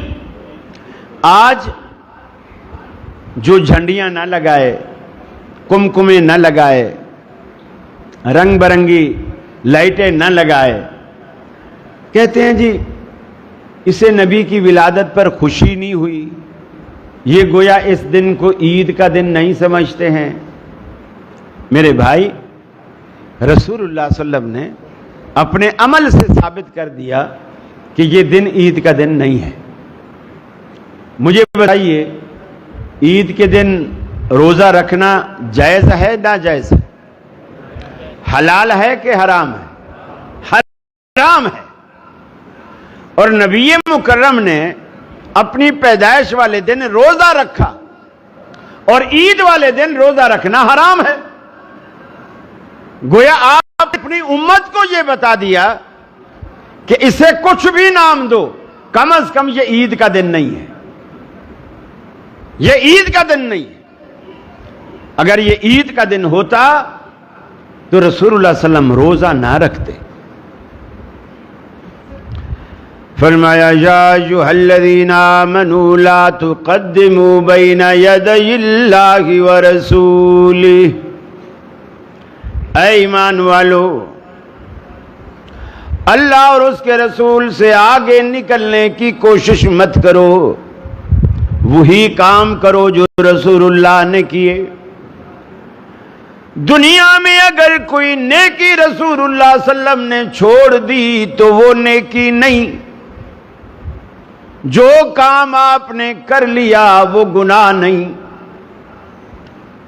آج جو جھنڈیاں نہ لگائے، کمکمے نہ لگائے، رنگ برنگی لائٹیں نہ لگائے، کہتے ہیں جی اسے نبی کی ولادت پر خوشی نہیں ہوئی، یہ گویا اس دن کو عید کا دن نہیں سمجھتے ہیں۔ میرے بھائی، رسول اللہ صلی اللہ علیہ وسلم نے اپنے عمل سے ثابت کر دیا کہ یہ دن عید کا دن نہیں ہے۔ مجھے بتائیے، عید کے دن روزہ رکھنا جائز ہے ناجائز ہے؟ حلال ہے کہ حرام ہے؟ حرام ہے۔ اور نبی مکرم نے اپنی پیدائش والے دن روزہ رکھا، اور عید والے دن روزہ رکھنا حرام ہے۔ گویا آپ اپنی امت کو یہ بتا دیا کہ اسے کچھ بھی نام دو، کم از کم یہ عید کا دن نہیں ہے، یہ عید کا دن نہیں ہے۔ اگر یہ عید کا دن ہوتا تو رسول اللہ صلی اللہ علیہ وسلم روزہ نہ رکھتے۔ فرمایا یا ایھا الذین آمنوا لا تقدموا بین یدی اللہ ورسولہ، اے ایمان والو اللہ اور اس کے رسول سے آگے نکلنے کی کوشش مت کرو، وہی کام کرو جو رسول اللہ نے کیے۔ دنیا میں اگر کوئی نیکی رسول اللہ صلی اللہ علیہ وسلم نے چھوڑ دی تو وہ نیکی نہیں، جو کام آپ نے کر لیا وہ گناہ نہیں۔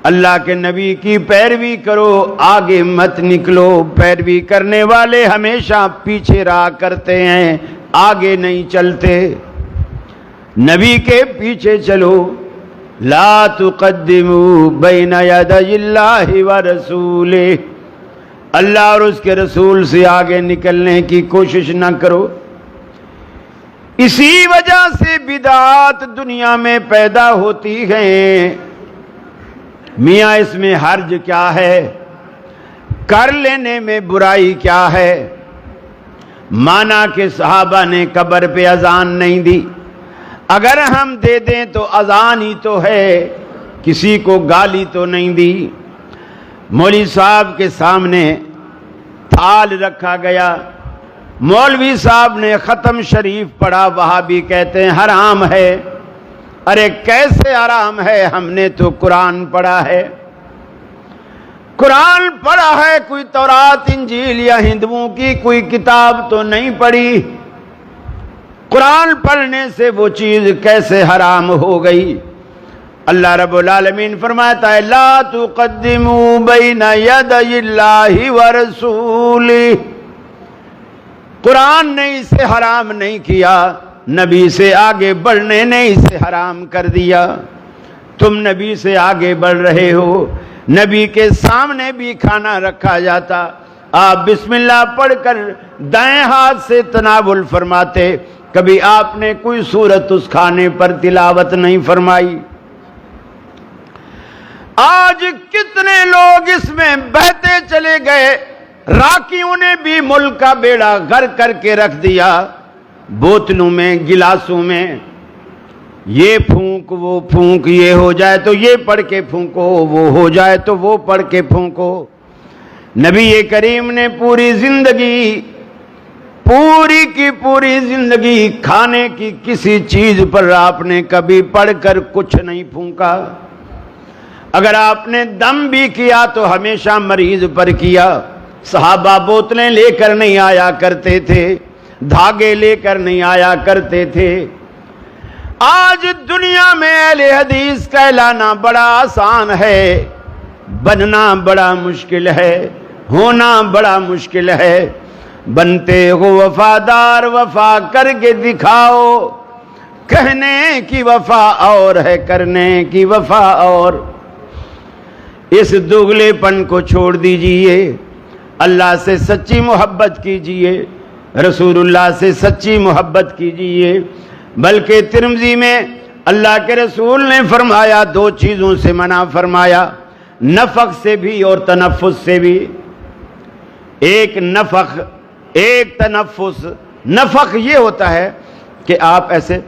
اللہ کے نبی کی پیروی کرو، آگے مت نکلو۔ پیروی کرنے والے ہمیشہ پیچھے رہا کرتے ہیں، آگے نہیں چلتے۔ نبی کے پیچھے چلو۔ لا تقدموا بین یدی اللہ ورسولہ، اللہ اور اس کے رسول سے آگے نکلنے کی کوشش نہ کرو۔ اسی وجہ سے بدعات دنیا میں پیدا ہوتی ہیں۔ میاں اس میں حرج کیا ہے؟ کر لینے میں برائی کیا ہے؟ مانا کہ صحابہ نے قبر پہ اذان نہیں دی، اگر ہم دے دیں تو اذان ہی تو ہے، کسی کو گالی تو نہیں دی۔ مولوی صاحب کے سامنے تھال رکھا گیا، مولوی صاحب نے ختم شریف پڑھا، وہابی کہتے ہیں حرام ہے۔ ارے کیسے حرام ہے؟ ہم نے تو قرآن پڑھا ہے، قرآن پڑھا ہے، کوئی تورات انجیل یا ہندوؤں کی کوئی کتاب تو نہیں پڑھی۔ قرآن پڑھنے سے وہ چیز کیسے حرام ہو گئی؟ اللہ رب العالمین فرماتا ہے لا تقدموا بین یدی اللہ ورسولہ، قرآن نے اسے حرام نہیں کیا، نبی سے آگے بڑھنے نے اسے حرام کر دیا۔ تم نبی سے آگے بڑھ رہے ہو، نبی کے سامنے بھی کھانا رکھا جاتا، آپ بسم اللہ پڑھ کر دائیں ہاتھ سے تناول فرماتے، کبھی آپ نے کوئی سورت اس کھانے پر تلاوت نہیں فرمائی۔ آج کتنے لوگ اس میں بہتے چلے گئے، راکیوں نے بھی ملک کا بیڑا غرق کر کے رکھ دیا، بوتلوں میں گلاسوں میں یہ پھونک وہ پھونک، یہ ہو جائے تو یہ پڑھ کے پھونکو، وہ ہو جائے تو وہ پڑھ کے پھونکو۔ نبی کریم نے پوری زندگی، پوری کی پوری زندگی کھانے کی کسی چیز پر آپ نے کبھی پڑھ کر کچھ نہیں پھونکا۔ اگر آپ نے دم بھی کیا تو ہمیشہ مریض پر کیا۔ صحابہ بوتلیں لے کر نہیں آیا کرتے تھے، دھاگے لے کر نہیں آیا کرتے تھے۔ آج دنیا میں اہل حدیث کہلانا بڑا آسان ہے، بننا بڑا مشکل ہے، ہونا بڑا مشکل ہے۔ بنتے ہو وفادار، وفا کر کے دکھاؤ، کہنے کی وفا اور ہے، کرنے کی وفا اور۔ اس دگلے پن کو چھوڑ دیجئے، اللہ سے سچی محبت کیجئے، رسول اللہ سے سچی محبت کیجئے۔ بلکہ ترمذی میں اللہ کے رسول نے فرمایا، دو چیزوں سے منع فرمایا، نفخ سے بھی اور تنفس سے بھی۔ ایک نفخ، ایک تنفس۔ نفخ یہ ہوتا ہے کہ آپ ایسے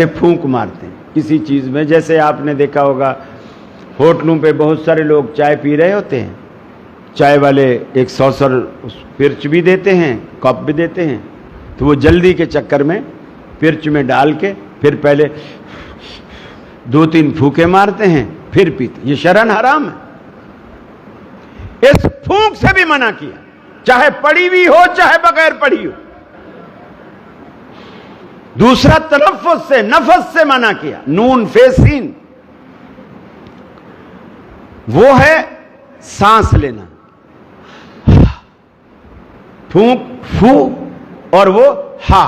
پھونک مارتے ہیں کسی چیز میں، جیسے آپ نے دیکھا ہوگا ہوٹلوں پہ بہت سارے لوگ چائے پی رہے ہوتے ہیں، چائے والے ایک سوسر پرچ بھی دیتے ہیں، کپ بھی دیتے ہیں، تو وہ جلدی کے چکر میں پرچ میں ڈال کے پھر پہلے 2-3 پھونکے مارتے ہیں پھر پیتے۔ یہ شرعاً حرام ہے، اس پھونک سے بھی منع کیا، چاہے پڑھی بھی ہو چاہے بغیر پڑھی ہو۔ دوسرا تنفس سے، نفس سے منع کیا، نون فیسین، وہ ہے سانس لینا، پھونک فو اور وہ ہا،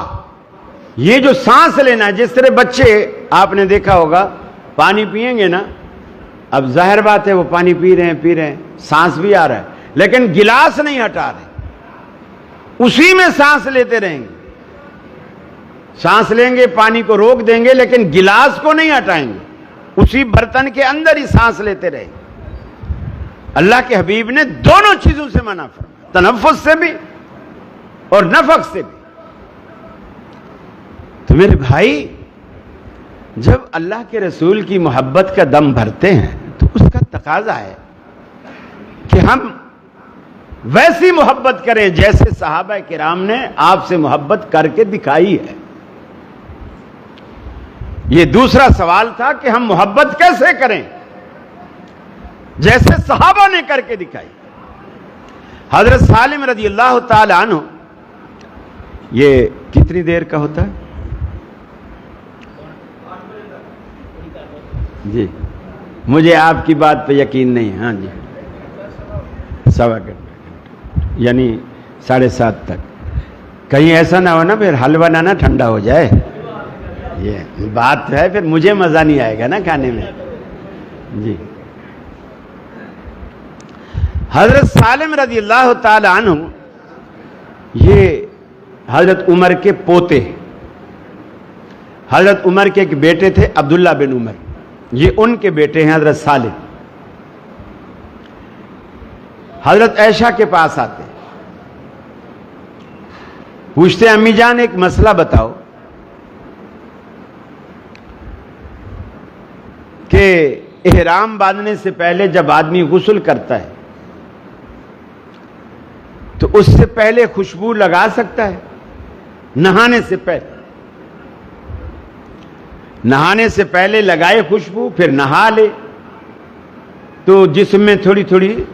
یہ جو سانس لینا ہے۔ جس طرح بچے آپ نے دیکھا ہوگا پانی پئیں گے نا، اب ظاہر بات ہے وہ پانی پی رہے ہیں، سانس بھی آ رہا ہے، لیکن گلاس نہیں ہٹا رہے، اسی میں سانس لیتے رہیں گے۔ سانس لیں گے، پانی کو روک دیں گے، لیکن گلاس کو نہیں ہٹائیں گے، اسی برتن کے اندر ہی سانس لیتے رہیں گے۔ اللہ کے حبیب نے دونوں چیزوں سے منع فرمایا، تنفس سے بھی اور نفخ سے بھی۔ تو میرے بھائی، جب اللہ کے رسول کی محبت کا دم بھرتے ہیں تو اس کا تقاضا ہے کہ ہم ویسی محبت کریں جیسے صحابہ کرام نے آپ سے محبت کر کے دکھائی ہے۔ یہ دوسرا سوال تھا کہ ہم محبت کیسے کریں جیسے صحابہ نے کر کے دکھائی۔ حضرت سالم رضی اللہ تعالی عنہ، یہ کتنی دیر کا ہوتا ہے؟ جی، مجھے آپ کی بات پہ یقین نہیں۔ ہاں جی، 1.25 گھنٹہ، یعنی 7:30 تک۔ کہیں ایسا نہ ہو نا پھر حلوہ نہ ٹھنڈا ہو جائے، یہ بات ہے، پھر مجھے مزہ نہیں آئے گا نا کھانے میں۔ جی، حضرت سالم رضی اللہ تعالی عنہ یہ حضرت عمر کے پوتے، حضرت عمر کے ایک بیٹے تھے عبداللہ بن عمر، یہ ان کے بیٹے ہیں حضرت سالم۔ حضرت عائشہ کے پاس آتے، پوچھتے امی جان ایک مسئلہ بتاؤ کہ احرام باندھنے سے پہلے جب آدمی غسل کرتا ہے تو اس سے پہلے خوشبو لگا سکتا ہے؟ نہانے سے پہلے، نہانے سے پہلے لگائے خوشبو، پھر نہا لے تو جسم میں تھوڑی تھوڑی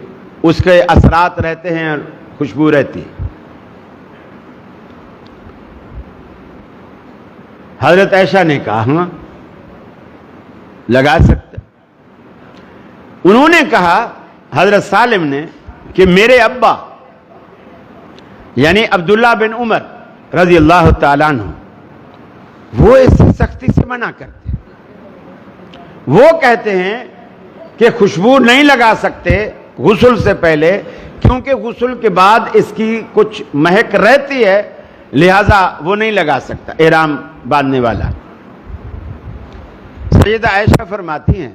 اس کے اثرات رہتے ہیں اور خوشبو رہتی ہے۔ حضرت عائشہ نے کہا ہاں لگا سکتا۔ انہوں نے کہا حضرت سالم نے کہ میرے ابا یعنی عبداللہ بن عمر رضی اللہ تعالیٰ عنہ وہ اس سختی سے منع کرتے ہیں، وہ کہتے ہیں کہ خوشبو نہیں لگا سکتے غسل سے پہلے، کیونکہ غسل کے بعد اس کی کچھ مہک رہتی ہے، لہذا وہ نہیں لگا سکتا احرام باندھنے والا۔ سیدہ عائشہ فرماتی ہیں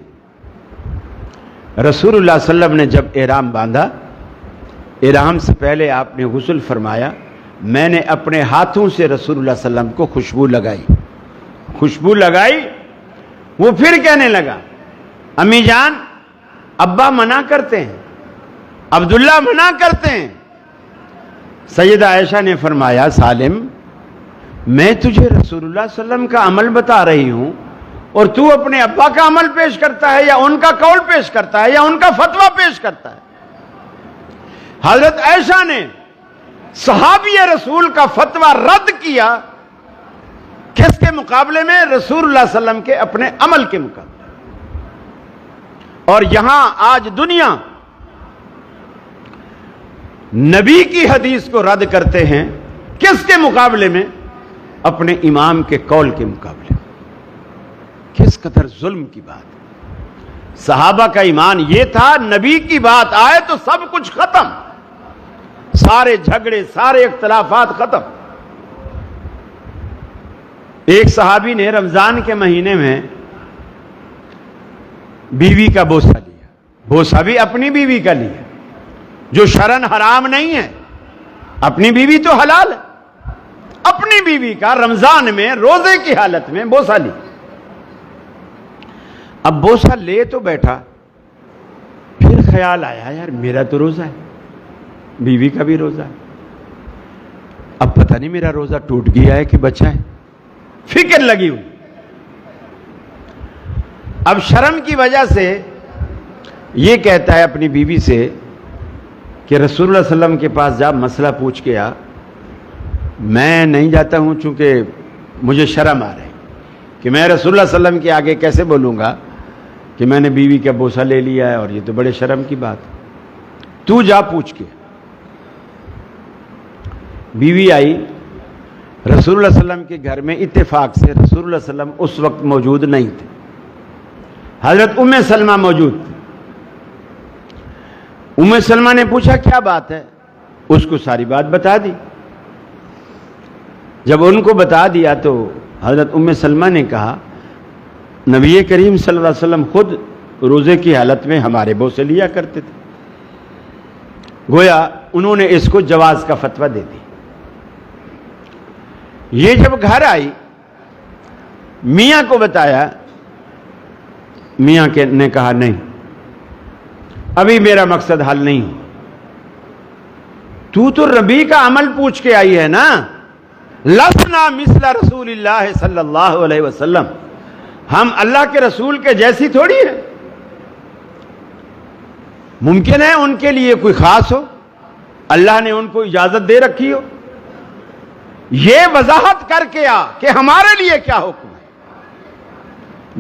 رسول اللہ صلی اللہ علیہ وسلم نے جب احرام باندھا، احرام سے پہلے آپ نے غسل فرمایا، میں نے اپنے ہاتھوں سے رسول اللہ صلی اللہ علیہ وسلم کو خوشبو لگائی، وہ پھر کہنے لگا امی جان ابا منع کرتے ہیں، عبداللہ منع کرتے ہیں۔ سیدہ عائشہ نے فرمایا سالم میں تجھے رسول اللہ صلی اللہ علیہ وسلم کا عمل بتا رہی ہوں اور تو اپنے ابا کا عمل پیش کرتا ہے یا ان کا قول پیش کرتا ہے یا ان کا فتویٰ پیش کرتا ہے۔ حضرت عائشہ نے صحابی رسول کا فتویٰ رد کیا، کس کے مقابلے میں؟ رسول اللہ صلی اللہ علیہ وسلم کے اپنے عمل کے مقابلے۔ اور یہاں آج دنیا نبی کی حدیث کو رد کرتے ہیں، کس کے مقابلے میں؟ اپنے امام کے قول کے مقابلے۔ کس قدر ظلم کی بات۔ صحابہ کا ایمان یہ تھا نبی کی بات آئے تو سب کچھ ختم، سارے جھگڑے سارے اختلافات ختم۔ ایک صحابی نے رمضان کے مہینے میں بیوی کا بوسہ لیا، بوسہ بھی اپنی بیوی کا لیا جو شرعن حرام نہیں ہے، اپنی بیوی تو حلال ہے، اپنی بیوی کا رمضان میں روزے کی حالت میں بوسہ لیا۔ اب بوسہ لے تو بیٹھا، پھر خیال آیا یار میرا تو روزہ ہے، بیوی کا بھی روزہ ہے، اب پتہ نہیں میرا روزہ ٹوٹ گیا ہے کہ بچا ہے، فکر لگی ہوئی۔ اب شرم کی وجہ سے یہ کہتا ہے اپنی بیوی سے کہ رسول اللہ صلی اللہ علیہ وسلم کے پاس جا مسئلہ پوچھ کے آ، میں نہیں جاتا ہوں چونکہ مجھے شرم آ رہی کہ میں رسول اللہ صلی اللہ علیہ وسلم کے آگے کیسے بولوں گا کہ میں نے بیوی کا بوسہ لے لیا ہے، اور یہ تو بڑے شرم کی بات ہے، تو جا پوچھ کے۔ بیوی آئی، رسول اللہ صلی اللہ علیہ وسلم کے گھر میں اتفاق سے رسول اللہ صلی اللہ علیہ وسلم اس وقت موجود نہیں تھے، حضرت ام سلمہ موجود تھی۔ ام سلمہ نے پوچھا کیا بات ہے، اس کو ساری بات بتا دی۔ جب ان کو بتا دیا تو حضرت ام سلمہ نے کہا نبی کریم صلی اللہ علیہ وسلم خود روزے کی حالت میں ہمارے بوسے لیا کرتے تھے۔ گویا انہوں نے اس کو جواز کا فتویٰ دے دی۔ یہ جب گھر آئی میاں کو بتایا. میاں نے کہا نہیں, ابھی میرا مقصد حل نہیں ہو. تو نبی کا عمل پوچھ کے آئی ہے نا. لسنا مثل رسول اللہ صلی اللہ علیہ وسلم, ہم اللہ کے رسول کے جیسی تھوڑی ہے. ممکن ہے ان کے لیے کوئی خاص ہو, اللہ نے ان کو اجازت دے رکھی ہو. یہ وضاحت کر کے آ کہ ہمارے لیے کیا حکم ہے.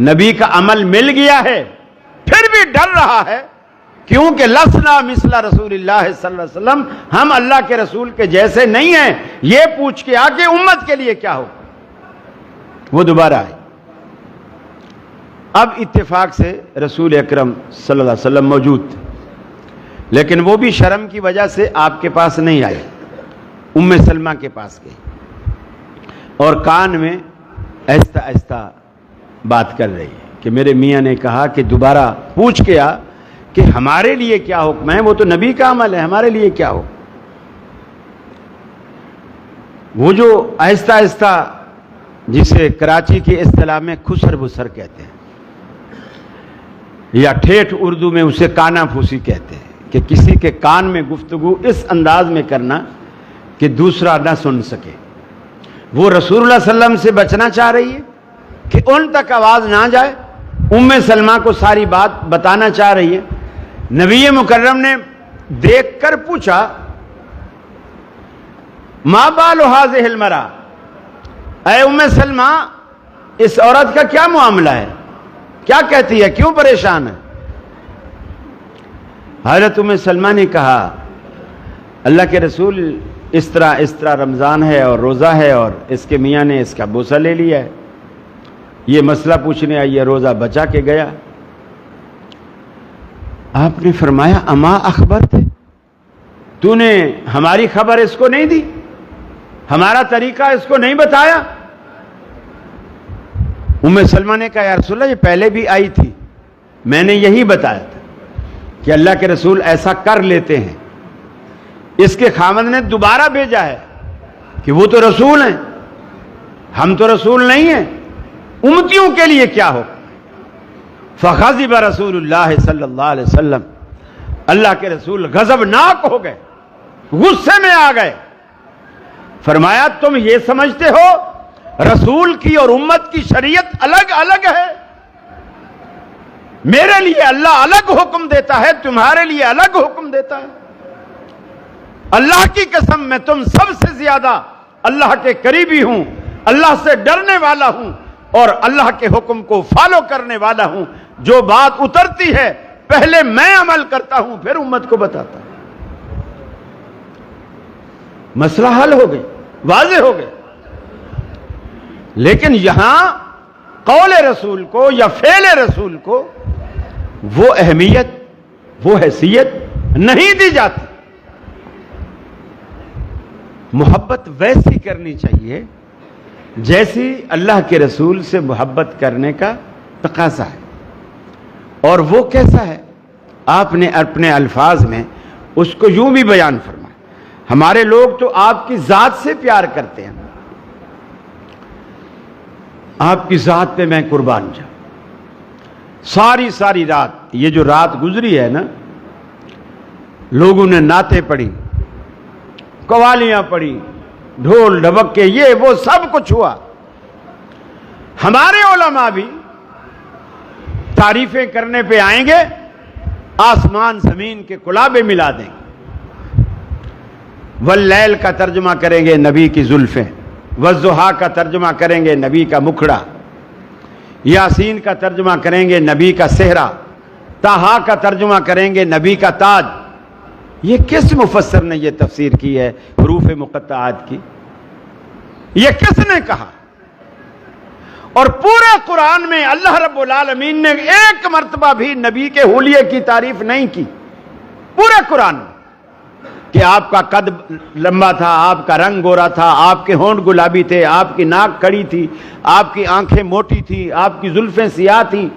نبی کا عمل مل گیا ہے, پھر بھی ڈر رہا ہے, کیونکہ لسنا مثل رسول اللہ صلی اللہ علیہ وسلم, ہم اللہ کے رسول کے جیسے نہیں ہیں. یہ پوچھ کے آ کہ امت کے لیے کیا حکم. وہ دوبارہ آئے. اب اتفاق سے رسول اکرم صلی اللہ علیہ وسلم موجود تھے, لیکن وہ بھی شرم کی وجہ سے آپ کے پاس نہیں آئے, ام سلمہ کے پاس گئے اور کان میں آہستہ آہستہ بات کر رہی ہے کہ میرے میاں نے کہا کہ دوبارہ پوچھ کے آ کہ ہمارے لیے کیا حکم ہے. وہ تو نبی کا عمل ہے, ہمارے لیے کیا حکم. وہ جو آہستہ آہستہ, جسے کراچی کی اصطلاح میں خسر بسر کہتے ہیں, یا ٹھیٹھ اردو میں اسے کانا پھوسی کہتے ہیں, کہ کسی کے کان میں گفتگو اس انداز میں کرنا کہ دوسرا نہ سن سکے. وہ رسول اللہ صلی اللہ علیہ وسلم سے بچنا چاہ رہی ہے کہ ان تک آواز نہ جائے. ام سلمہ کو ساری بات بتانا چاہ رہی ہے. نبی مکرم نے دیکھ کر پوچھا, ما بال هذه المرأة, اے ام سلمہ اس عورت کا کیا معاملہ ہے, کیا کہتی ہے, کیوں پریشان ہے. حضرت ام سلمہ نے کہا اللہ کے رسول اس طرح رمضان ہے اور روزہ ہے اور اس کے میاں نے اس کا بوسہ لے لیا ہے, یہ مسئلہ پوچھنے آئی ہے, روزہ بچا کے گیا. آپ نے فرمایا اما اخبر تھے, تو نے ہماری خبر اس کو نہیں دی, ہمارا طریقہ اس کو نہیں بتایا. ام سلمہ نے کہا یا رسول اللہ یہ پہلے بھی آئی تھی, میں نے یہی بتایا تھا کہ اللہ کے رسول ایسا کر لیتے ہیں. اس کے خامد نے دوبارہ بھیجا ہے کہ وہ تو رسول ہیں, ہم تو رسول نہیں ہیں, امتیوں کے لیے کیا ہو. فغضب رسول اللہ صلی اللہ علیہ وسلم, اللہ کے رسول غضبناک ہو گئے, غصے میں آ گئے. فرمایا تم یہ سمجھتے ہو رسول کی اور امت کی شریعت الگ الگ ہے. میرے لیے اللہ الگ حکم دیتا ہے, تمہارے لیے الگ حکم دیتا ہے. اللہ کی قسم میں تم سب سے زیادہ اللہ کے قریبی ہوں, اللہ سے ڈرنے والا ہوں اور اللہ کے حکم کو فالو کرنے والا ہوں. جو بات اترتی ہے پہلے میں عمل کرتا ہوں, پھر امت کو بتاتا ہوں. مسئلہ حل ہو گئی, واضح ہو گئے. لیکن یہاں قول رسول کو یا فعل رسول کو وہ اہمیت, وہ حیثیت نہیں دی جاتی. محبت ویسی کرنی چاہیے جیسی اللہ کے رسول سے محبت کرنے کا تقاضا ہے. اور وہ کیسا ہے آپ نے اپنے الفاظ میں اس کو یوں بھی بیان فرمایا. ہمارے لوگ تو آپ کی ذات سے پیار کرتے ہیں, آپ کی ذات پہ میں قربان جاؤں. ساری رات, یہ جو رات گزری ہے نا, لوگوں نے نعتیں پڑھی, قوالیاں پڑھی, ڈھول ڈھبکے, یہ وہ سب کچھ ہوا. ہمارے علماء بھی تعریفیں کرنے پہ آئیں گے, آسمان زمین کے کلابے ملا دیں گے. واللیل کا ترجمہ کریں گے نبی کی زلفیں, والضحیٰ کا ترجمہ کریں گے نبی کا مکھڑا, یاسین کا ترجمہ کریں گے نبی کا صحرا, طٰہٰ کا ترجمہ کریں گے نبی کا تاج. یہ کس مفسر نے یہ تفسیر کی ہے حروف مقطعات کی؟ یہ کس نے کہا؟ اور پورے قرآن میں اللہ رب العالمین نے ایک مرتبہ بھی نبی کے حلیے کی تعریف نہیں کی پورے قرآن میں, کہ آپ کا قد لمبا تھا, آپ کا رنگ گورا تھا, آپ کے ہونٹ گلابی تھے, آپ کی ناک کھڑی تھی, آپ کی آنکھیں موٹی تھی, آپ کی زلفیں سیاہ تھیں.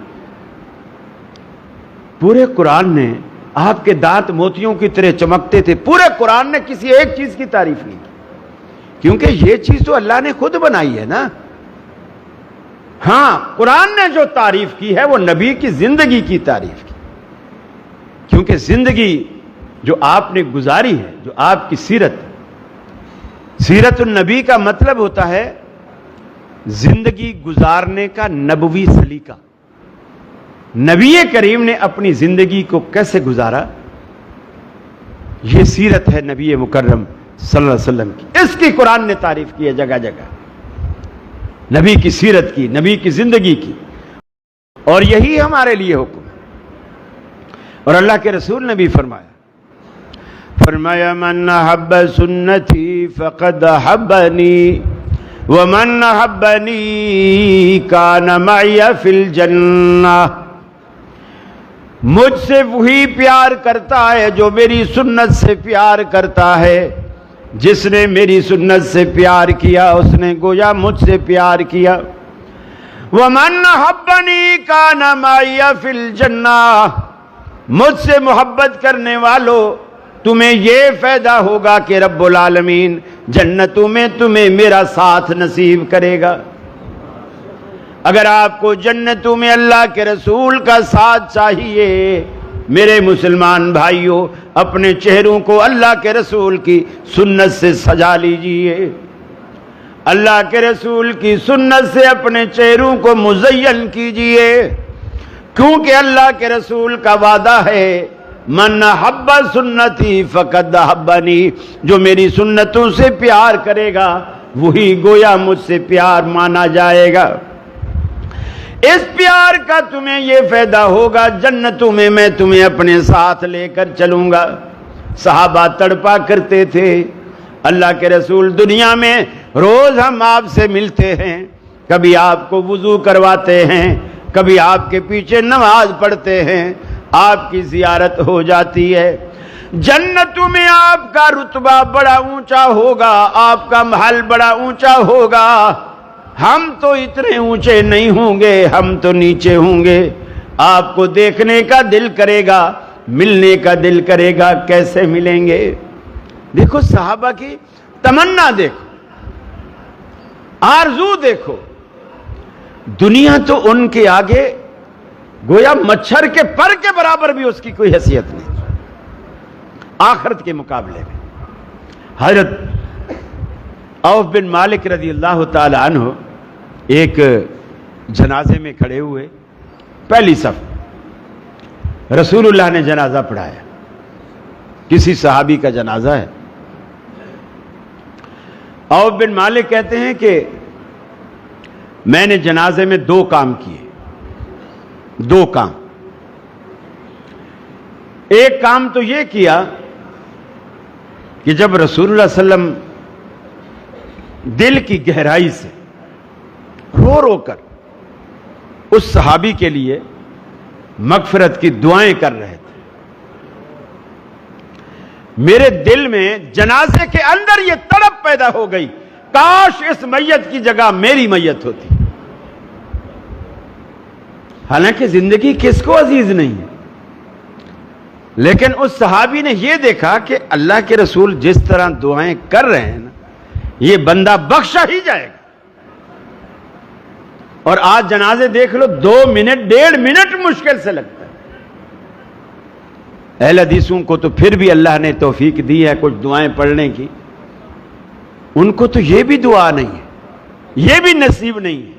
پورے قرآن نے آپ کے دانت موتیوں کی طرح چمکتے تھے. پورے قرآن نے کسی ایک چیز کی تعریف نہیں کی, کیونکہ یہ چیز تو اللہ نے خود بنائی ہے نا. ہاں قرآن نے جو تعریف کی ہے وہ نبی کی زندگی کی تعریف کی، کیونکہ زندگی جو آپ نے گزاری ہے، جو آپ کی سیرت النبی کا مطلب ہوتا ہے زندگی گزارنے کا نبوی سلیقہ۔ نبی کریم نے اپنی زندگی کو کیسے گزارا، یہ سیرت ہے نبی مکرم صلی اللہ علیہ وسلم کی، اس کی قرآن نے تعریف کی ہے جگہ جگہ، نبی کی سیرت کی، نبی کی زندگی کی، اور یہی ہمارے لیے حکم ہے۔ اور اللہ کے رسول نے بھی فرمایا من احب سنتی فقد احبنی ومن احبنی کان معی فی الجنہ، مجھ سے وہی پیار کرتا ہے جو میری سنت سے پیار کرتا ہے، جس نے میری سنت سے پیار کیا اس نے گویا مجھ سے پیار کیا۔ وَمَنْ أَحَبَّنِي كَانَ مَعِيَ فِي الْجَنَّةِ، مجھ سے محبت کرنے والوں تمہیں یہ فائدہ ہوگا کہ رب العالمین جنتوں میں تمہیں میرا ساتھ نصیب کرے گا۔ اگر آپ کو جنتوں میں اللہ کے رسول کا ساتھ چاہیے، میرے مسلمان بھائیوں اپنے چہروں کو اللہ کے رسول کی سنت سے سجا لیجئے، اللہ کے رسول کی سنت سے اپنے چہروں کو مزین کیجئے، کیونکہ اللہ کے رسول کا وعدہ ہے من احب سنتی فقد احبنی، جو میری سنتوں سے پیار کرے گا وہی گویا مجھ سے پیار مانا جائے گا۔ اس پیار کا تمہیں یہ فائدہ ہوگا جنتوں میں میں تمہیں اپنے ساتھ لے کر چلوں گا۔ صحابہ تڑپا کرتے تھے اللہ کے رسول دنیا میں روز ہم آپ سے ملتے ہیں، کبھی آپ کو وضو کرواتے ہیں، کبھی آپ کے پیچھے نماز پڑھتے ہیں، آپ کی زیارت ہو جاتی ہے، جنتوں میں آپ کا رتبہ بڑا اونچا ہوگا، آپ کا محل بڑا اونچا ہوگا، ہم تو اتنے اونچے نہیں ہوں گے، ہم تو نیچے ہوں گے۔ آپ کو دیکھنے کا دل کرے گا، ملنے کا دل کرے گا، کیسے ملیں گے؟ دیکھو صحابہ کی تمنا دیکھو، آرزو دیکھو، دنیا تو ان کے آگے گویا مچھر کے پر کے برابر بھی اس کی کوئی حیثیت نہیں، آخرت کے مقابلے میں۔ حضرت عوف بن مالک رضی اللہ تعالی عنہ ایک جنازے میں کھڑے ہوئے، پہلی صف، رسول اللہ نے جنازہ پڑھایا، کسی صحابی کا جنازہ ہے۔ عوف بن مالک کہتے ہیں کہ میں نے جنازے میں دو کام کیے، دو کام۔ ایک کام تو یہ کیا کہ جب رسول اللہ صلی اللہ علیہ وسلم دل کی گہرائی سے رو رو کر اس صحابی کے لیے مغفرت کی دعائیں کر رہے تھے، میرے دل میں جنازے کے اندر یہ تڑپ پیدا ہو گئی، کاش اس میت کی جگہ میری میت ہوتی۔ حالانکہ زندگی کس کو عزیز نہیں ہے، لیکن اس صحابی نے یہ دیکھا کہ اللہ کے رسول جس طرح دعائیں کر رہے ہیں نا، یہ بندہ بخشا ہی جائے گا۔ اور آج جنازے دیکھ لو، 2 منٹ 1.5 منٹ مشکل سے لگتا ہے۔ اہل حدیثوں کو تو پھر بھی اللہ نے توفیق دی ہے کچھ دعائیں پڑھنے کی، ان کو تو یہ بھی دعا نہیں ہے، یہ بھی نصیب نہیں ہے۔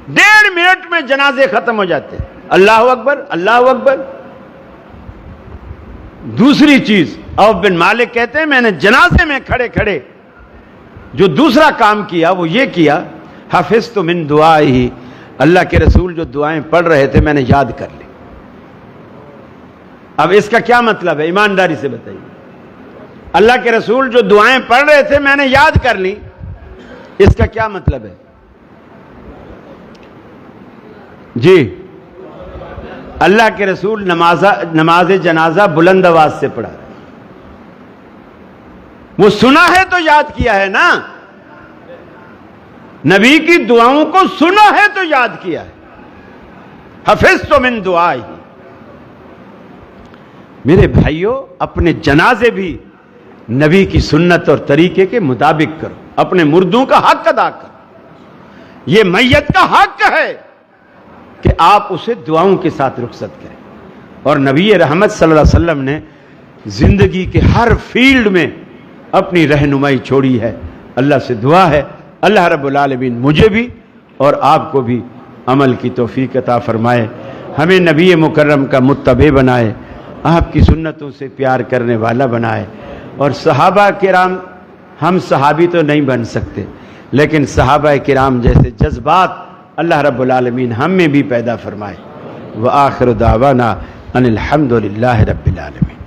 1.5 منٹ میں جنازے ختم ہو جاتے ہیں، اللہ اکبر اللہ اکبر۔ دوسری چیز عوف بن مالک کہتے ہیں میں نے جنازے میں کھڑے کھڑے جو دوسرا کام کیا وہ یہ کیا، حفظت من دعائہ، اللہ کے رسول جو دعائیں پڑھ رہے تھے میں نے یاد کر لی۔ اب اس کا کیا مطلب ہے، ایمانداری سے بتائیے؟ اللہ کے رسول جو دعائیں پڑھ رہے تھے میں نے یاد کر لی، اس کا کیا مطلب ہے؟ جی، اللہ کے رسول نماز جنازہ بلند آواز سے پڑھا، وہ سنا ہے تو یاد کیا ہے نا، نبی کی دعاؤں کو سنا ہے تو یاد کیا ہے۔ حفظت من دعائہ۔ میرے بھائیوں اپنے جنازے بھی نبی کی سنت اور طریقے کے مطابق کرو، اپنے مردوں کا حق ادا کرو۔ یہ میت کا حق ہے کہ آپ اسے دعاؤں کے ساتھ رخصت کریں. اور نبی رحمت صلی اللہ علیہ وسلم نے زندگی کے ہر فیلڈ میں اپنی رہنمائی چھوڑی ہے. اللہ سے دعا ہے اللہ رب العالمین مجھے بھی اور آپ کو بھی عمل کی توفیق عطا فرمائے, ہمیں نبی مکرم کا متبع بنائے, آپ کی سنتوں سے پیار کرنے والا بنائے. اور صحابہ کرام, ہم صحابی تو نہیں بن سکتے لیکن صحابہ کرام جیسے جذبات اللہ رب العالمین ہم میں بھی پیدا فرمائے. وآخر دعوانا ان الحمد للہ رب العالمین.